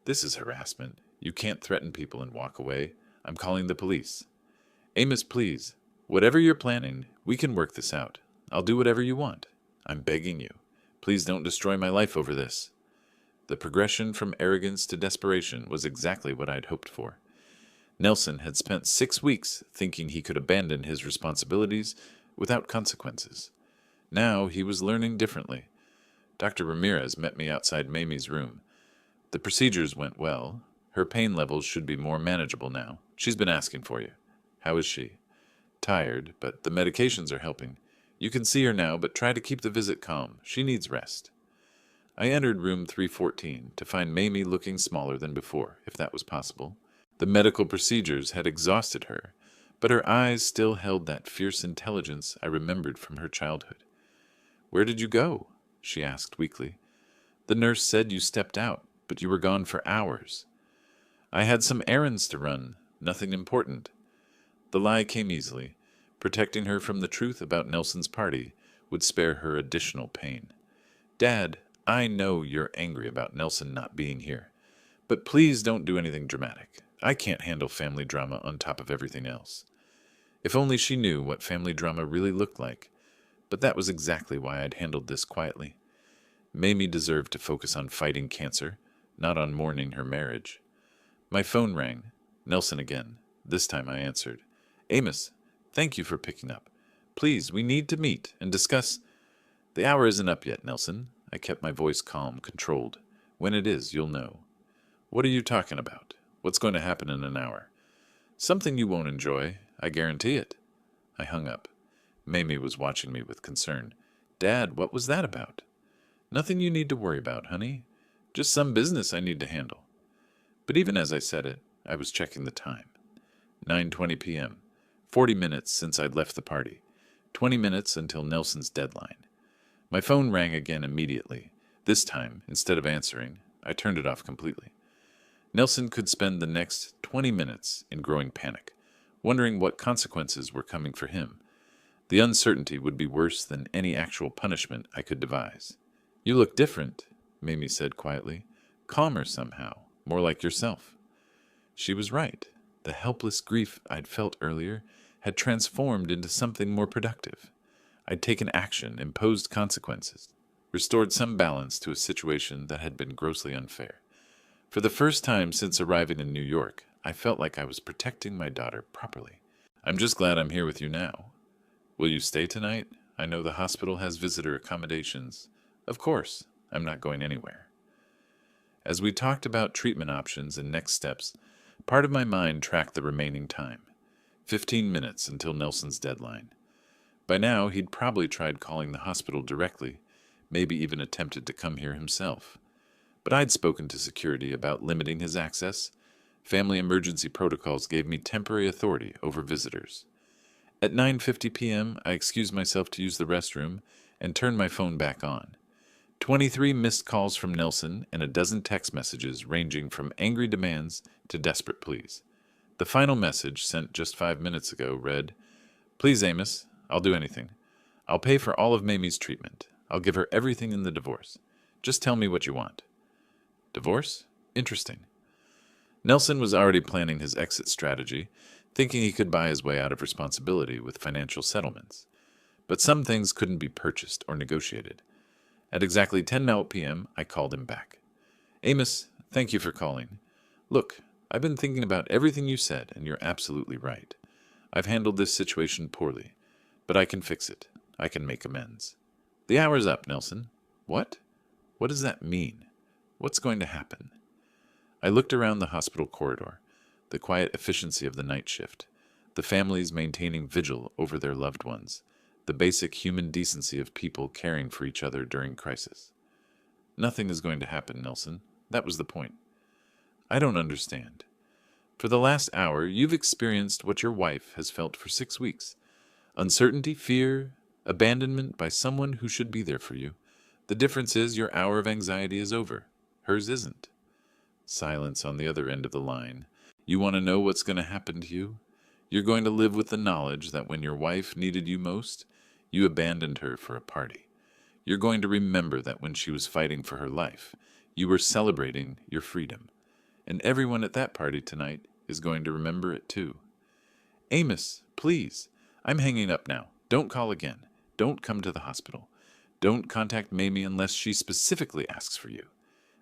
This is harassment. You can't threaten people and walk away. I'm calling the police. Amos, please. Whatever you're planning, we can work this out. I'll do whatever you want. I'm begging you. Please don't destroy my life over this. The progression from arrogance to desperation was exactly what I'd hoped for. Nelson had spent 6 weeks thinking he could abandon his responsibilities without consequences. Now he was learning differently. Dr. Ramirez met me outside Mamie's room. The procedures went well. Her pain levels should be more manageable now. She's been asking for you. How is she? Tired, but the medications are helping. You can see her now, but try to keep the visit calm. She needs rest. I entered room 314 to find Mamie looking smaller than before, if that was possible. The medical procedures had exhausted her, but her eyes still held that fierce intelligence I remembered from her childhood. Where did you go? She asked weakly. The nurse said you stepped out, but you were gone for hours. I had some errands to run, nothing important. The lie came easily. Protecting her from the truth about Nelson's party would spare her additional pain. Dad, I know you're angry about Nelson not being here, but please don't do anything dramatic. I can't handle family drama on top of everything else. If only she knew what family drama really looked like. But that was exactly why I'd handled this quietly. Mamie deserved to focus on fighting cancer, not on mourning her marriage. My phone rang. Nelson again. This time I answered. Amos, thank you for picking up. Please, we need to meet and discuss. The hour isn't up yet, Nelson. I kept my voice calm, controlled. When it is, you'll know. What are you talking about? What's going to happen in an hour? Something you won't enjoy. I guarantee it. I hung up. Mamie was watching me with concern. Dad, what was that about? Nothing you need to worry about, honey. Just some business I need to handle. But even as I said it, I was checking the time. 9:20 p.m. 40 minutes since I'd left the party. 20 minutes until Nelson's deadline. My phone rang again immediately. This time, instead of answering, I turned it off completely. Nelson could spend the next 20 minutes in growing panic, wondering what consequences were coming for him. The uncertainty would be worse than any actual punishment I could devise. You look different. Mamie said quietly. Calmer somehow, more like yourself. She was right. The helpless grief I'd felt earlier had transformed into something more productive. I'd taken action, imposed consequences, restored some balance to a situation that had been grossly unfair. For the first time since arriving in New York, I felt like I was protecting my daughter properly. I'm just glad I'm here with you now. Will you stay tonight? I know the hospital has visitor accommodations. Of course, I'm not going anywhere. As we talked about treatment options and next steps, part of my mind tracked the remaining time. 15 minutes until Nelson's deadline. By now, he'd probably tried calling the hospital directly, maybe even attempted to come here himself. But I'd spoken to security about limiting his access. Family emergency protocols gave me temporary authority over visitors. At 9:50 p.m., I excused myself to use the restroom and turned my phone back on. 23 missed calls from Nelson and a dozen text messages ranging from angry demands to desperate pleas. The final message, sent just 5 minutes ago, read, Please, Amos, I'll do anything. I'll pay for all of Mamie's treatment. I'll give her everything in the divorce. Just tell me what you want. Divorce? Interesting. Nelson was already planning his exit strategy, thinking he could buy his way out of responsibility with financial settlements. But some things couldn't be purchased or negotiated. At exactly 10:00 p.m., I called him back. Amos, thank you for calling. Look, I've been thinking about everything you said, and you're absolutely right. I've handled this situation poorly, but I can fix it. I can make amends. The hour's up, Nelson. What? What does that mean? What's going to happen? I looked around the hospital corridor, the quiet efficiency of the night shift, the families maintaining vigil over their loved ones, the basic human decency of people caring for each other during crisis. Nothing is going to happen, Nelson. That was the point. I don't understand. For the last hour, you've experienced what your wife has felt for 6 weeks. Uncertainty, fear, abandonment by someone who should be there for you. The difference is your hour of anxiety is over. Hers isn't. Silence on the other end of the line. You want to know what's going to happen to you? You're going to live with the knowledge that when your wife needed you most, you abandoned her for a party. You're going to remember that when she was fighting for her life, you were celebrating your freedom. And everyone at that party tonight is going to remember it too. Amos, please. I'm hanging up now. Don't call again. Don't come to the hospital. Don't contact Mamie unless she specifically asks for you.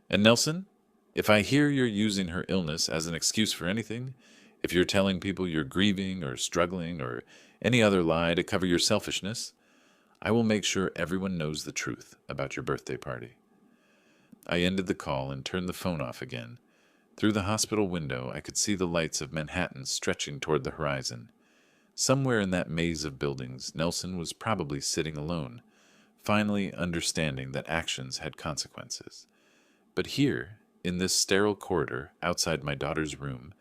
And Nelson, if I hear you're using her illness as an excuse for anything, if you're telling people you're grieving or struggling or any other lie to cover your selfishness, I will make sure everyone knows the truth about your birthday party. I ended the call and turned the phone off again. Through the hospital window, I could see the lights of Manhattan stretching toward the horizon. Somewhere in that maze of buildings, Nelson was probably sitting alone, finally understanding that actions had consequences. But here, in this sterile corridor outside my daughter's room,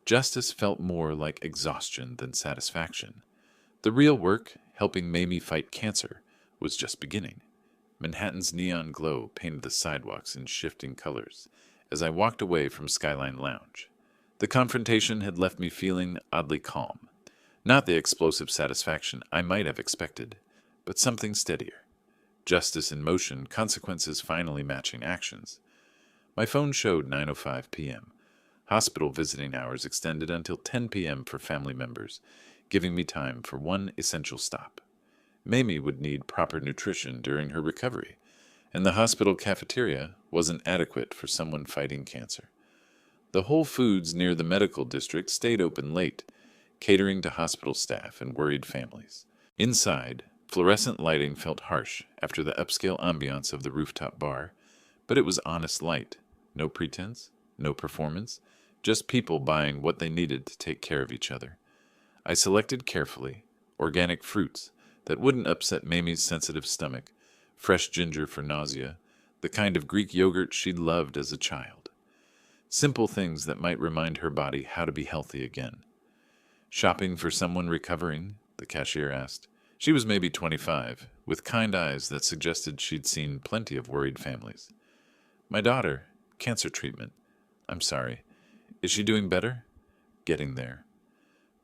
justice felt more like exhaustion than satisfaction. The real work, helping Mamie fight cancer, was just beginning. Manhattan's neon glow painted the sidewalks in shifting colors as I walked away from Skyline Lounge. The confrontation had left me feeling oddly calm. Not the explosive satisfaction I might have expected, but something steadier. Justice in motion, consequences finally matching actions. My phone showed 9:05 p.m. Hospital visiting hours extended until 10 p.m. for family members, giving me time for one essential stop. Mamie would need proper nutrition during her recovery, and the hospital cafeteria wasn't adequate for someone fighting cancer. The Whole Foods near the medical district stayed open late, catering to hospital staff and worried families. Inside, fluorescent lighting felt harsh after the upscale ambiance of the rooftop bar, but it was honest light. No pretense, no performance, just people buying what they needed to take care of each other. I selected carefully organic fruits that wouldn't upset Mamie's sensitive stomach, fresh ginger for nausea, the kind of Greek yogurt she'd loved as a child. Simple things that might remind her body how to be healthy again. Shopping for someone recovering? The cashier asked. She was maybe 25, with kind eyes that suggested she'd seen plenty of worried families. My daughter, cancer treatment. I'm sorry. Is she doing better? Getting there.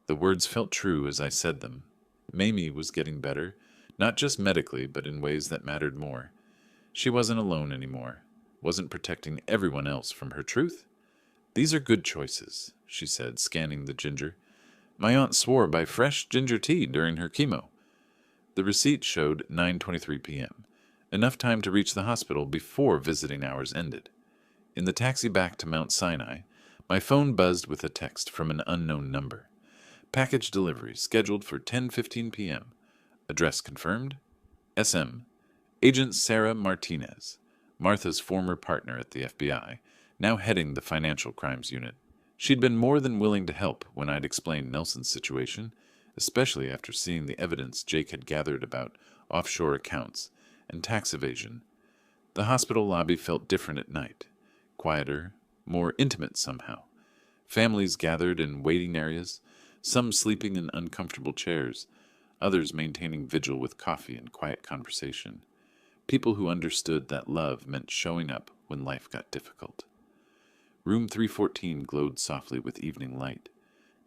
The words felt true as I said them. Mamie was getting better, not just medically, but in ways that mattered more. She wasn't alone anymore. wasn't protecting everyone else from her truth? These are good choices, she said, scanning the ginger. My aunt swore by fresh ginger tea during her chemo. The receipt showed 9:23 p.m., enough time to reach the hospital before visiting hours ended. In the taxi back to Mount Sinai, my phone buzzed with a text from an unknown number. Package delivery scheduled for 10:15 p.m. Address confirmed. SM. Agent Sarah Martinez, Martha's former partner at the FBI, now heading the Financial Crimes Unit. She'd been more than willing to help when I'd explained Nelson's situation, especially after seeing the evidence Jake had gathered about offshore accounts and tax evasion. The hospital lobby felt different at night, quieter, more intimate somehow. Families gathered in waiting areas, some sleeping in uncomfortable chairs, others maintaining vigil with coffee and quiet conversation. People who understood that love meant showing up when life got difficult. Room 314 glowed softly with evening light.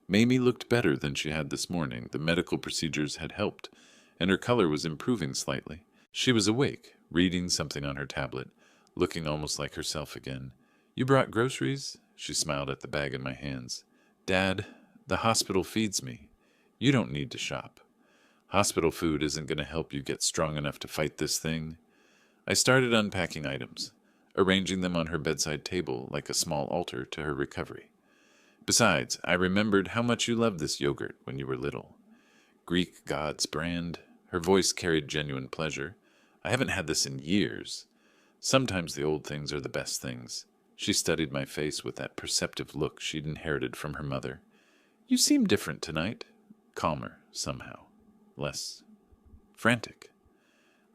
Mamie looked better than she had this morning. The medical procedures had helped, and her color was improving slightly. She was awake, reading something on her tablet, looking almost like herself again. You brought groceries? She smiled at the bag in my hands. Dad, the hospital feeds me. You don't need to shop. Hospital food isn't going to help you get strong enough to fight this thing. I started unpacking items, arranging them on her bedside table like a small altar to her recovery. Besides, I remembered how much you loved this yogurt when you were little. Greek God's brand. Her voice carried genuine pleasure. I haven't had this in years. Sometimes the old things are the best things. She studied my face with that perceptive look she'd inherited from her mother. You seem different tonight. Calmer, somehow. Less frantic.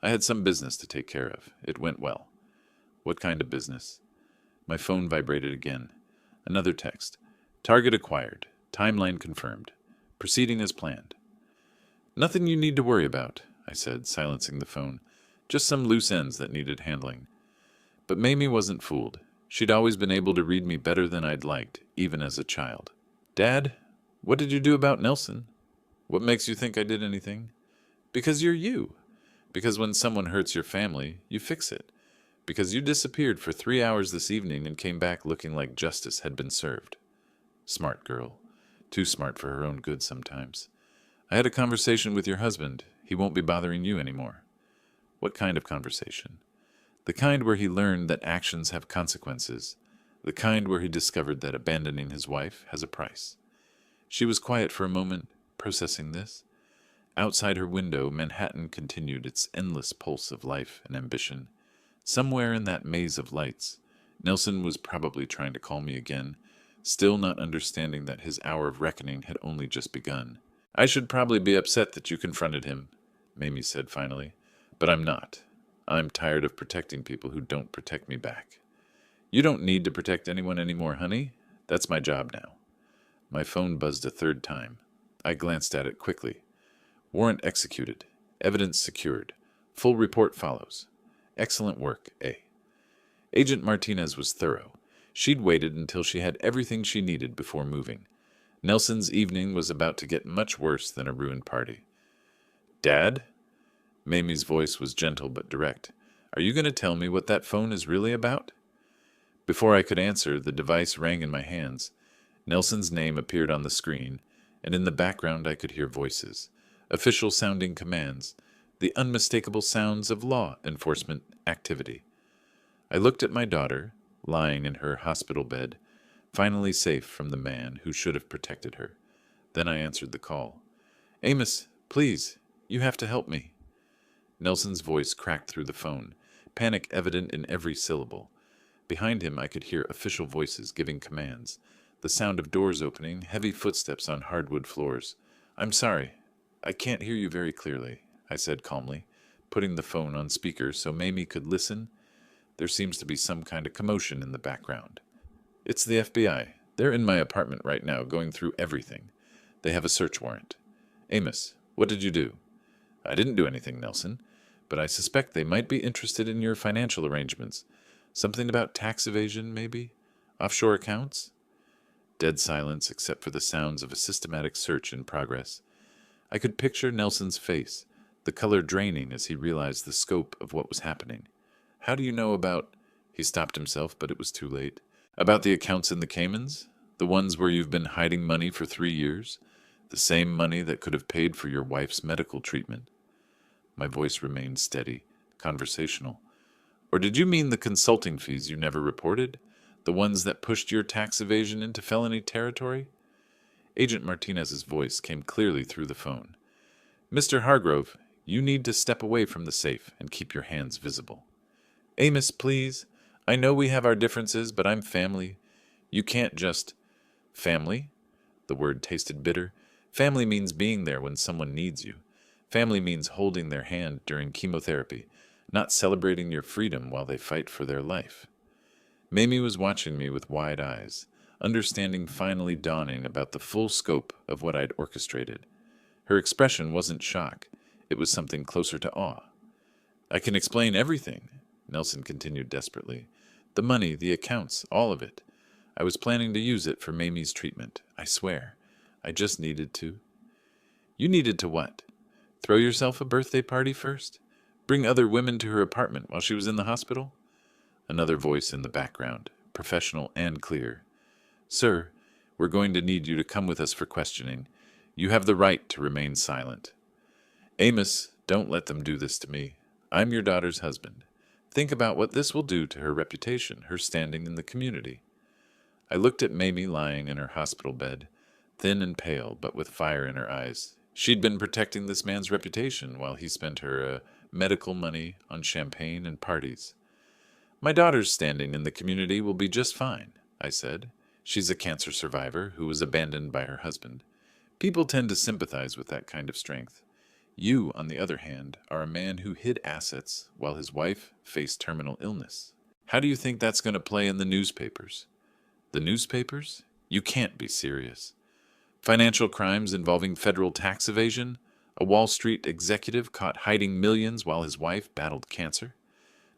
I had some business to take care of. It went well. What kind of business? My phone vibrated again. Another text. Target acquired. Timeline confirmed. Proceeding as planned. Nothing you need to worry about, I said, silencing the phone. Just some loose ends that needed handling. But Mamie wasn't fooled. She'd always been able to read me better than I'd liked, even as a child. Dad, what did you do about Nelson? What makes you think I did anything? Because you're you. Because when someone hurts your family, you fix it. Because you disappeared for 3 hours this evening and came back looking like justice had been served. Smart girl. Too smart for her own good sometimes. I had a conversation with your husband. He won't be bothering you anymore. What kind of conversation? The kind where he learned that actions have consequences. The kind where he discovered that abandoning his wife has a price. She was quiet for a moment, processing this. Outside her window, Manhattan continued its endless pulse of life and ambition. Somewhere in that maze of lights, Nelson was probably trying to call me again, still not understanding that his hour of reckoning had only just begun. I should probably be upset that you confronted him, Mamie said finally, but I'm not. I'm tired of protecting people who don't protect me back. You don't need to protect anyone anymore, honey. That's my job now. My phone buzzed a third time. I glanced at it quickly. Warrant executed. Evidence secured. Full report follows. Excellent work, A. Agent Martinez was thorough. She'd waited until she had everything she needed before moving. Nelson's evening was about to get much worse than a ruined party. Dad? Mamie's voice was gentle but direct. Are you going to tell me what that phone is really about? Before I could answer, the device rang in my hands. Nelson's name appeared on the screen, and in the background I could hear voices, official-sounding commands, the unmistakable sounds of law enforcement activity. I looked at my daughter, lying in her hospital bed, finally safe from the man who should have protected her. Then I answered the call. Amos, please, you have to help me. Nelson's voice cracked through the phone, panic evident in every syllable. Behind him I could hear official voices giving commands, the sound of doors opening, heavy footsteps on hardwood floors. I'm sorry. I can't hear you very clearly, I said calmly, putting the phone on speaker so Mamie could listen. There seems to be some kind of commotion in the background. It's the FBI. They're in my apartment right now, going through everything. They have a search warrant. Amos, what did you do? I didn't do anything, Nelson, but I suspect they might be interested in your financial arrangements. Something about tax evasion, maybe? Offshore accounts? Dead silence except for the sounds of a systematic search in progress. I could picture Nelson's face, the color draining as he realized the scope of what was happening. How do you know about... He stopped himself, but it was too late. About the accounts in the Caymans? The ones where you've been hiding money for 3 years? The same money that could have paid for your wife's medical treatment? My voice remained steady, conversational. Or did you mean the consulting fees you never reported? The ones that pushed your tax evasion into felony territory? Agent Martinez's voice came clearly through the phone. Mr. Hargrove, you need to step away from the safe and keep your hands visible. Amos, please. I know we have our differences, but I'm family. You can't just... Family? The word tasted bitter. Family means being there when someone needs you. Family means holding their hand during chemotherapy, not celebrating your freedom while they fight for their life. Mamie was watching me with wide eyes, understanding finally dawning about the full scope of what I'd orchestrated. Her expression wasn't shock. It was something closer to awe. I can explain everything, Nelson continued desperately. The money, the accounts, all of it. I was planning to use it for Mamie's treatment, I swear. I just needed to. You needed to what? Throw yourself a birthday party first? Bring other women to her apartment while she was in the hospital? Another voice in the background, professional and clear. Sir, we're going to need you to come with us for questioning. You have the right to remain silent. Amos, don't let them do this to me. I'm your daughter's husband. Think about what this will do to her reputation, her standing in the community. I looked at Mamie lying in her hospital bed, thin and pale, but with fire in her eyes. She'd been protecting this man's reputation while he spent her medical money on champagne and parties. My daughter's standing in the community will be just fine, I said. She's a cancer survivor who was abandoned by her husband. People tend to sympathize with that kind of strength. You, on the other hand, are a man who hid assets while his wife faced terminal illness. How do you think that's going to play in the newspapers? The newspapers? You can't be serious. Financial crimes involving federal tax evasion? A Wall Street executive caught hiding millions while his wife battled cancer?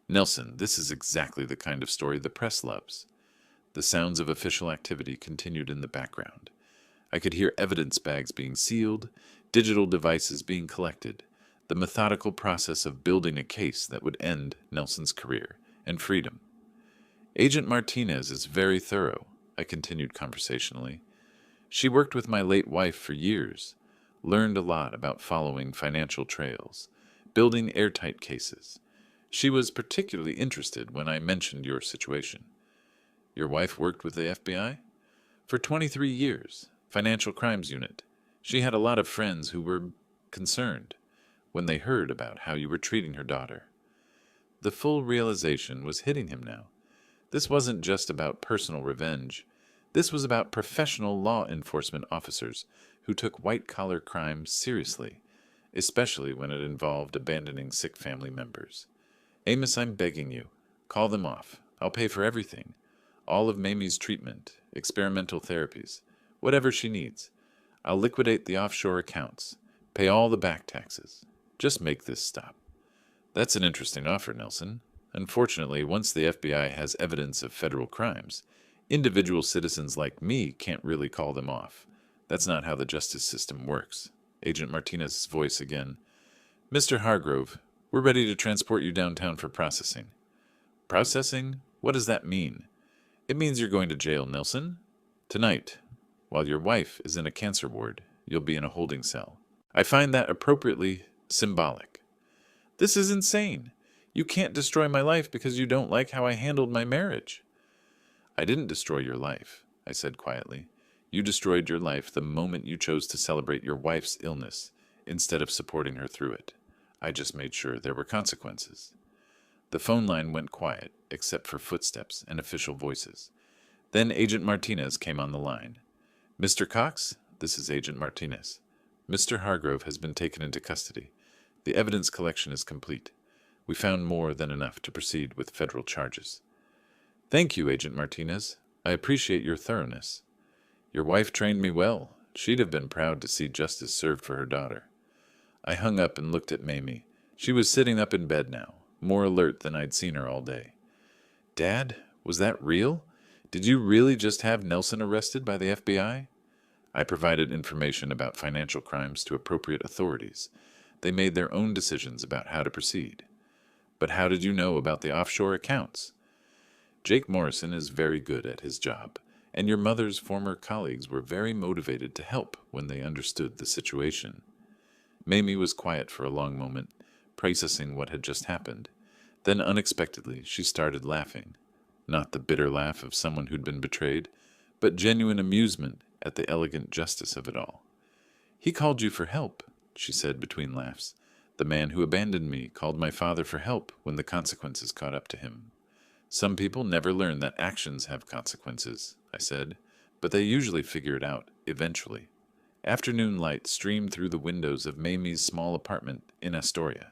Nelson, this is exactly the kind of story the press loves. The sounds of official activity continued in the background. I could hear evidence bags being sealed, digital devices being collected, the methodical process of building a case that would end Nelson's career and freedom. Agent Martinez is very thorough, I continued conversationally. She worked with my late wife for years, learned a lot about following financial trails, building airtight cases. She was particularly interested when I mentioned your situation. Your wife worked with the FBI? For 23 years, Financial Crimes Unit. She had a lot of friends who were concerned when they heard about how you were treating her daughter. The full realization was hitting him now. This wasn't just about personal revenge. This was about professional law enforcement officers who took white-collar crime seriously, especially when it involved abandoning sick family members. Amos, I'm begging you, call them off. I'll pay for everything. All of Mamie's treatment, experimental therapies, whatever she needs. I'll liquidate the offshore accounts, pay all the back taxes. Just make this stop. That's an interesting offer, Nelson. Unfortunately, once the FBI has evidence of federal crimes, individual citizens like me can't really call them off. That's not how the justice system works. Agent Martinez's voice again. Mr. Hargrove, we're ready to transport you downtown for processing. Processing? What does that mean? It means you're going to jail, Nelson. Tonight, while your wife is in a cancer ward, you'll be in a holding cell. I find that appropriately symbolic. This is insane. You can't destroy my life because you don't like how I handled my marriage. I didn't destroy your life, I said quietly. You destroyed your life the moment you chose to celebrate your wife's illness instead of supporting her through it. I just made sure there were consequences. The phone line went quiet, except for footsteps and official voices. Then Agent Martinez came on the line. Mr. Cox, this is Agent Martinez. Mr. Hargrove has been taken into custody. The evidence collection is complete. We found more than enough to proceed with federal charges. Thank you, Agent Martinez. I appreciate your thoroughness. Your wife trained me well. She'd have been proud to see justice served for her daughter. I hung up and looked at Mamie. She was sitting up in bed now, more alert than I'd seen her all day. Dad, was that real? Did you really just have Nelson arrested by the FBI? I provided information about financial crimes to appropriate authorities. They made their own decisions about how to proceed. But how did you know about the offshore accounts? Jake Morrison is very good at his job, and your mother's former colleagues were very motivated to help when they understood the situation. Mamie was quiet for a long moment, processing what had just happened. Then unexpectedly she started laughing. Not the bitter laugh of someone who'd been betrayed, but genuine amusement at the elegant justice of it all. "He called you for help," she said between laughs. "The man who abandoned me called my father for help when the consequences caught up to him." "Some people never learn that actions have consequences," I said, "but they usually figure it out, eventually." Afternoon light streamed through the windows of Mamie's small apartment in Astoria,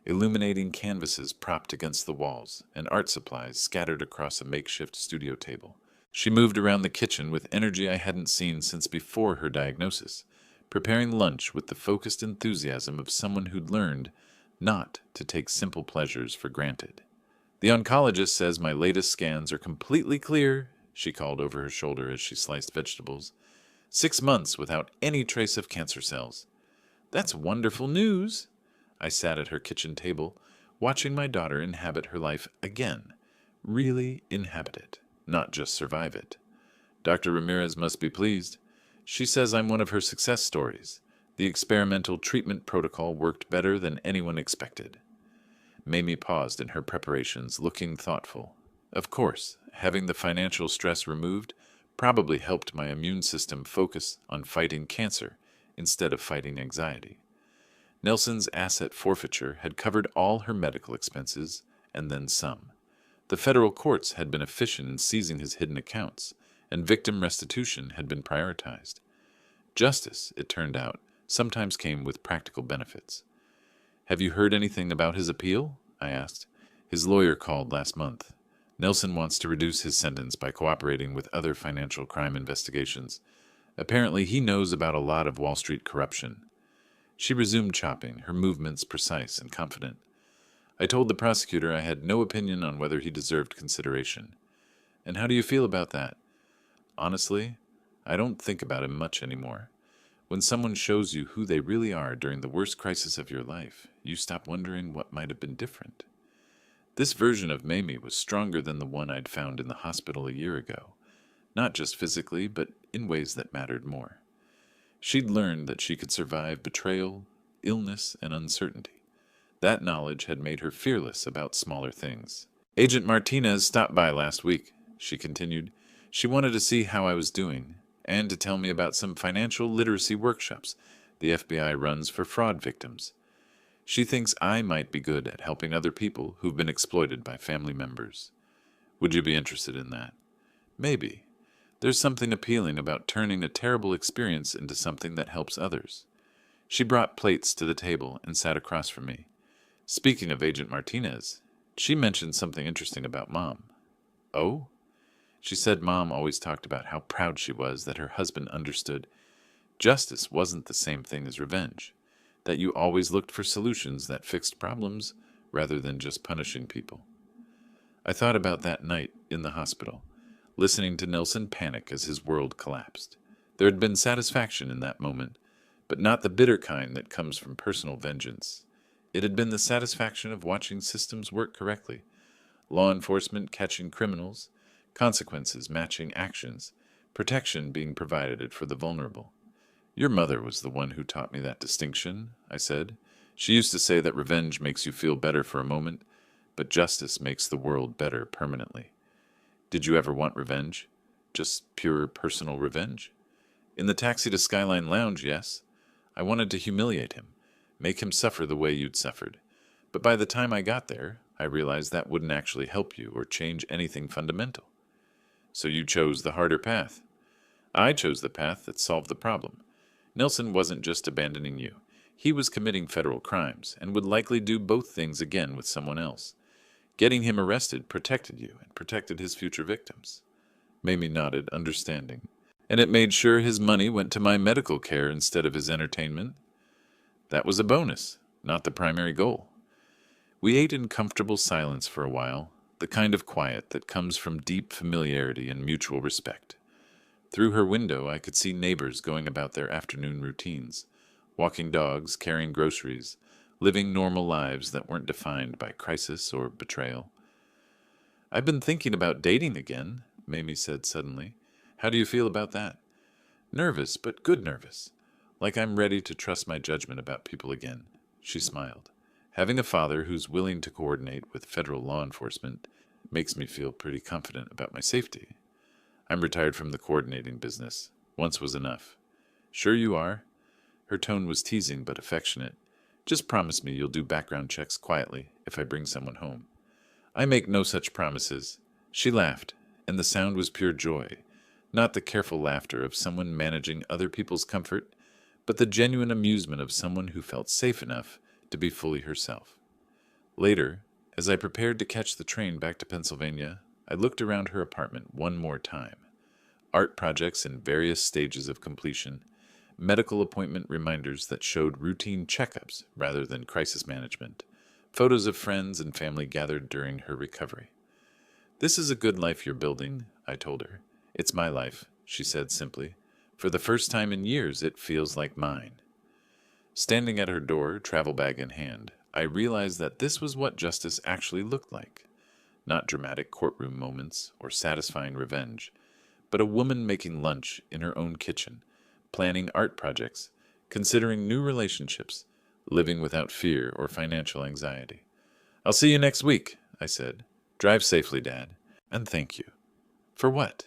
illuminating canvases propped against the walls and art supplies scattered across a makeshift studio table. She moved around the kitchen with energy I hadn't seen since before her diagnosis, preparing lunch with the focused enthusiasm of someone who'd learned not to take simple pleasures for granted. "The oncologist says my latest scans are completely clear," she called over her shoulder as she sliced vegetables. 6 months without any trace of cancer cells. "That's wonderful news." I sat at her kitchen table, watching my daughter inhabit her life again. Really inhabit it, not just survive it. "Dr. Ramirez must be pleased. She says I'm one of her success stories. The experimental treatment protocol worked better than anyone expected." Mamie paused in her preparations, looking thoughtful. Of course, having the financial stress removed probably helped my immune system focus on fighting cancer instead of fighting anxiety. Nelson's asset forfeiture had covered all her medical expenses, and then some. The federal courts had been efficient in seizing his hidden accounts, and victim restitution had been prioritized. Justice, it turned out, sometimes came with practical benefits. "Have you heard anything about his appeal?" I asked. "His lawyer called last month. Nelson wants to reduce his sentence by cooperating with other financial crime investigations. Apparently he knows about a lot of Wall Street corruption." She resumed chopping, her movements precise and confident. "I told the prosecutor I had no opinion on whether he deserved consideration." "And how do you feel about that?" "Honestly, I don't think about him much anymore. When someone shows you who they really are during the worst crisis of your life, you stop wondering what might have been different." This version of Mamie was stronger than the one I'd found in the hospital a year ago, not just physically, but in ways that mattered more. She'd learned that she could survive betrayal, illness, and uncertainty. That knowledge had made her fearless about smaller things. "Agent Martinez stopped by last week," she continued. "She wanted to see how I was doing, and to tell me about some financial literacy workshops the FBI runs for fraud victims. She thinks I might be good at helping other people who've been exploited by family members. Would you be interested in that?" "Maybe. There's something appealing about turning a terrible experience into something that helps others." She brought plates to the table and sat across from me. "Speaking of Agent Martinez, she mentioned something interesting about Mom." "Oh?" "She said Mom always talked about how proud she was that her husband understood justice wasn't the same thing as revenge, that you always looked for solutions that fixed problems rather than just punishing people." I thought about that night in the hospital, listening to Nelson panic as his world collapsed. There had been satisfaction in that moment, but not the bitter kind that comes from personal vengeance. It had been the satisfaction of watching systems work correctly, law enforcement catching criminals, consequences matching actions, protection being provided for the vulnerable. "Your mother was the one who taught me that distinction," I said. "She used to say that revenge makes you feel better for a moment, but justice makes the world better permanently." "Did you ever want revenge? Just pure personal revenge?" "In the Taxi to Skyline Lounge, yes. I wanted to humiliate him, make him suffer the way you'd suffered. But by the time I got there, I realized that wouldn't actually help you or change anything fundamental." "So you chose the harder path." "I chose the path that solved the problem. Nelson wasn't just abandoning you. He was committing federal crimes, and would likely do both things again with someone else. Getting him arrested protected you and protected his future victims." Mamie nodded, understanding. "And it made sure his money went to my medical care instead of his entertainment." "That was a bonus, not the primary goal." We ate in comfortable silence for a while, the kind of quiet that comes from deep familiarity and mutual respect. Through her window I could see neighbors going about their afternoon routines, walking dogs, carrying groceries, living normal lives that weren't defined by crisis or betrayal. I've been thinking about dating again, Mamie said suddenly. How do you feel about that? Nervous, but good nervous. Like I'm ready to trust my judgment about people again. She smiled. Having a father who's willing to coordinate with federal law enforcement makes me feel pretty confident about my safety. I'm retired from the coordinating business. Once was enough. Sure you are? Her tone was teasing but affectionate. Just promise me you'll do background checks quietly if I bring someone home. I make no such promises. She laughed, and the sound was pure joy, not the careful laughter of someone managing other people's comfort, but the genuine amusement of someone who felt safe enough to be fully herself. Later, as I prepared to catch the train back to Pennsylvania, I looked around her apartment one more time. Art projects in various stages of completion, medical appointment reminders that showed routine checkups rather than crisis management, photos of friends and family gathered during her recovery. This is a good life you're building, I told her. It's my life, she said simply. For the first time in years, it feels like mine. Standing at her door, travel bag in hand, I realized that this was what justice actually looked like. Not dramatic courtroom moments or satisfying revenge, but a woman making lunch in her own kitchen, planning art projects, considering new relationships, living without fear or financial anxiety. I'll see you next week, I said. Drive safely, Dad. And thank you. For what?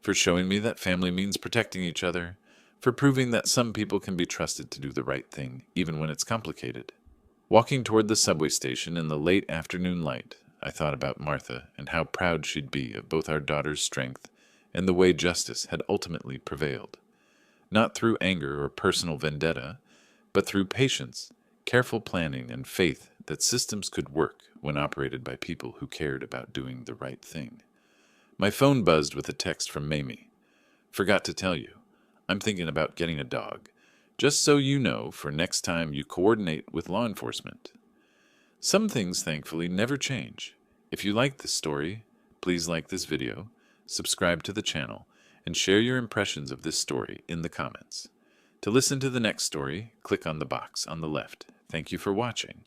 For showing me that family means protecting each other, for proving that some people can be trusted to do the right thing, even when it's complicated. Walking toward the subway station in the late afternoon light, I thought about Martha and how proud she'd be of both our daughter's strength and the way justice had ultimately prevailed. Not through anger or personal vendetta, but through patience, careful planning, and faith that systems could work when operated by people who cared about doing the right thing. My phone buzzed with a text from Mamie. Forgot to tell you, I'm thinking about getting a dog, just so you know for next time you coordinate with law enforcement. Some things, thankfully, never change. If you like this story, please like this video, subscribe to the channel, and share your impressions of this story in the comments. To listen to the next story, click on the box on the left. Thank you for watching.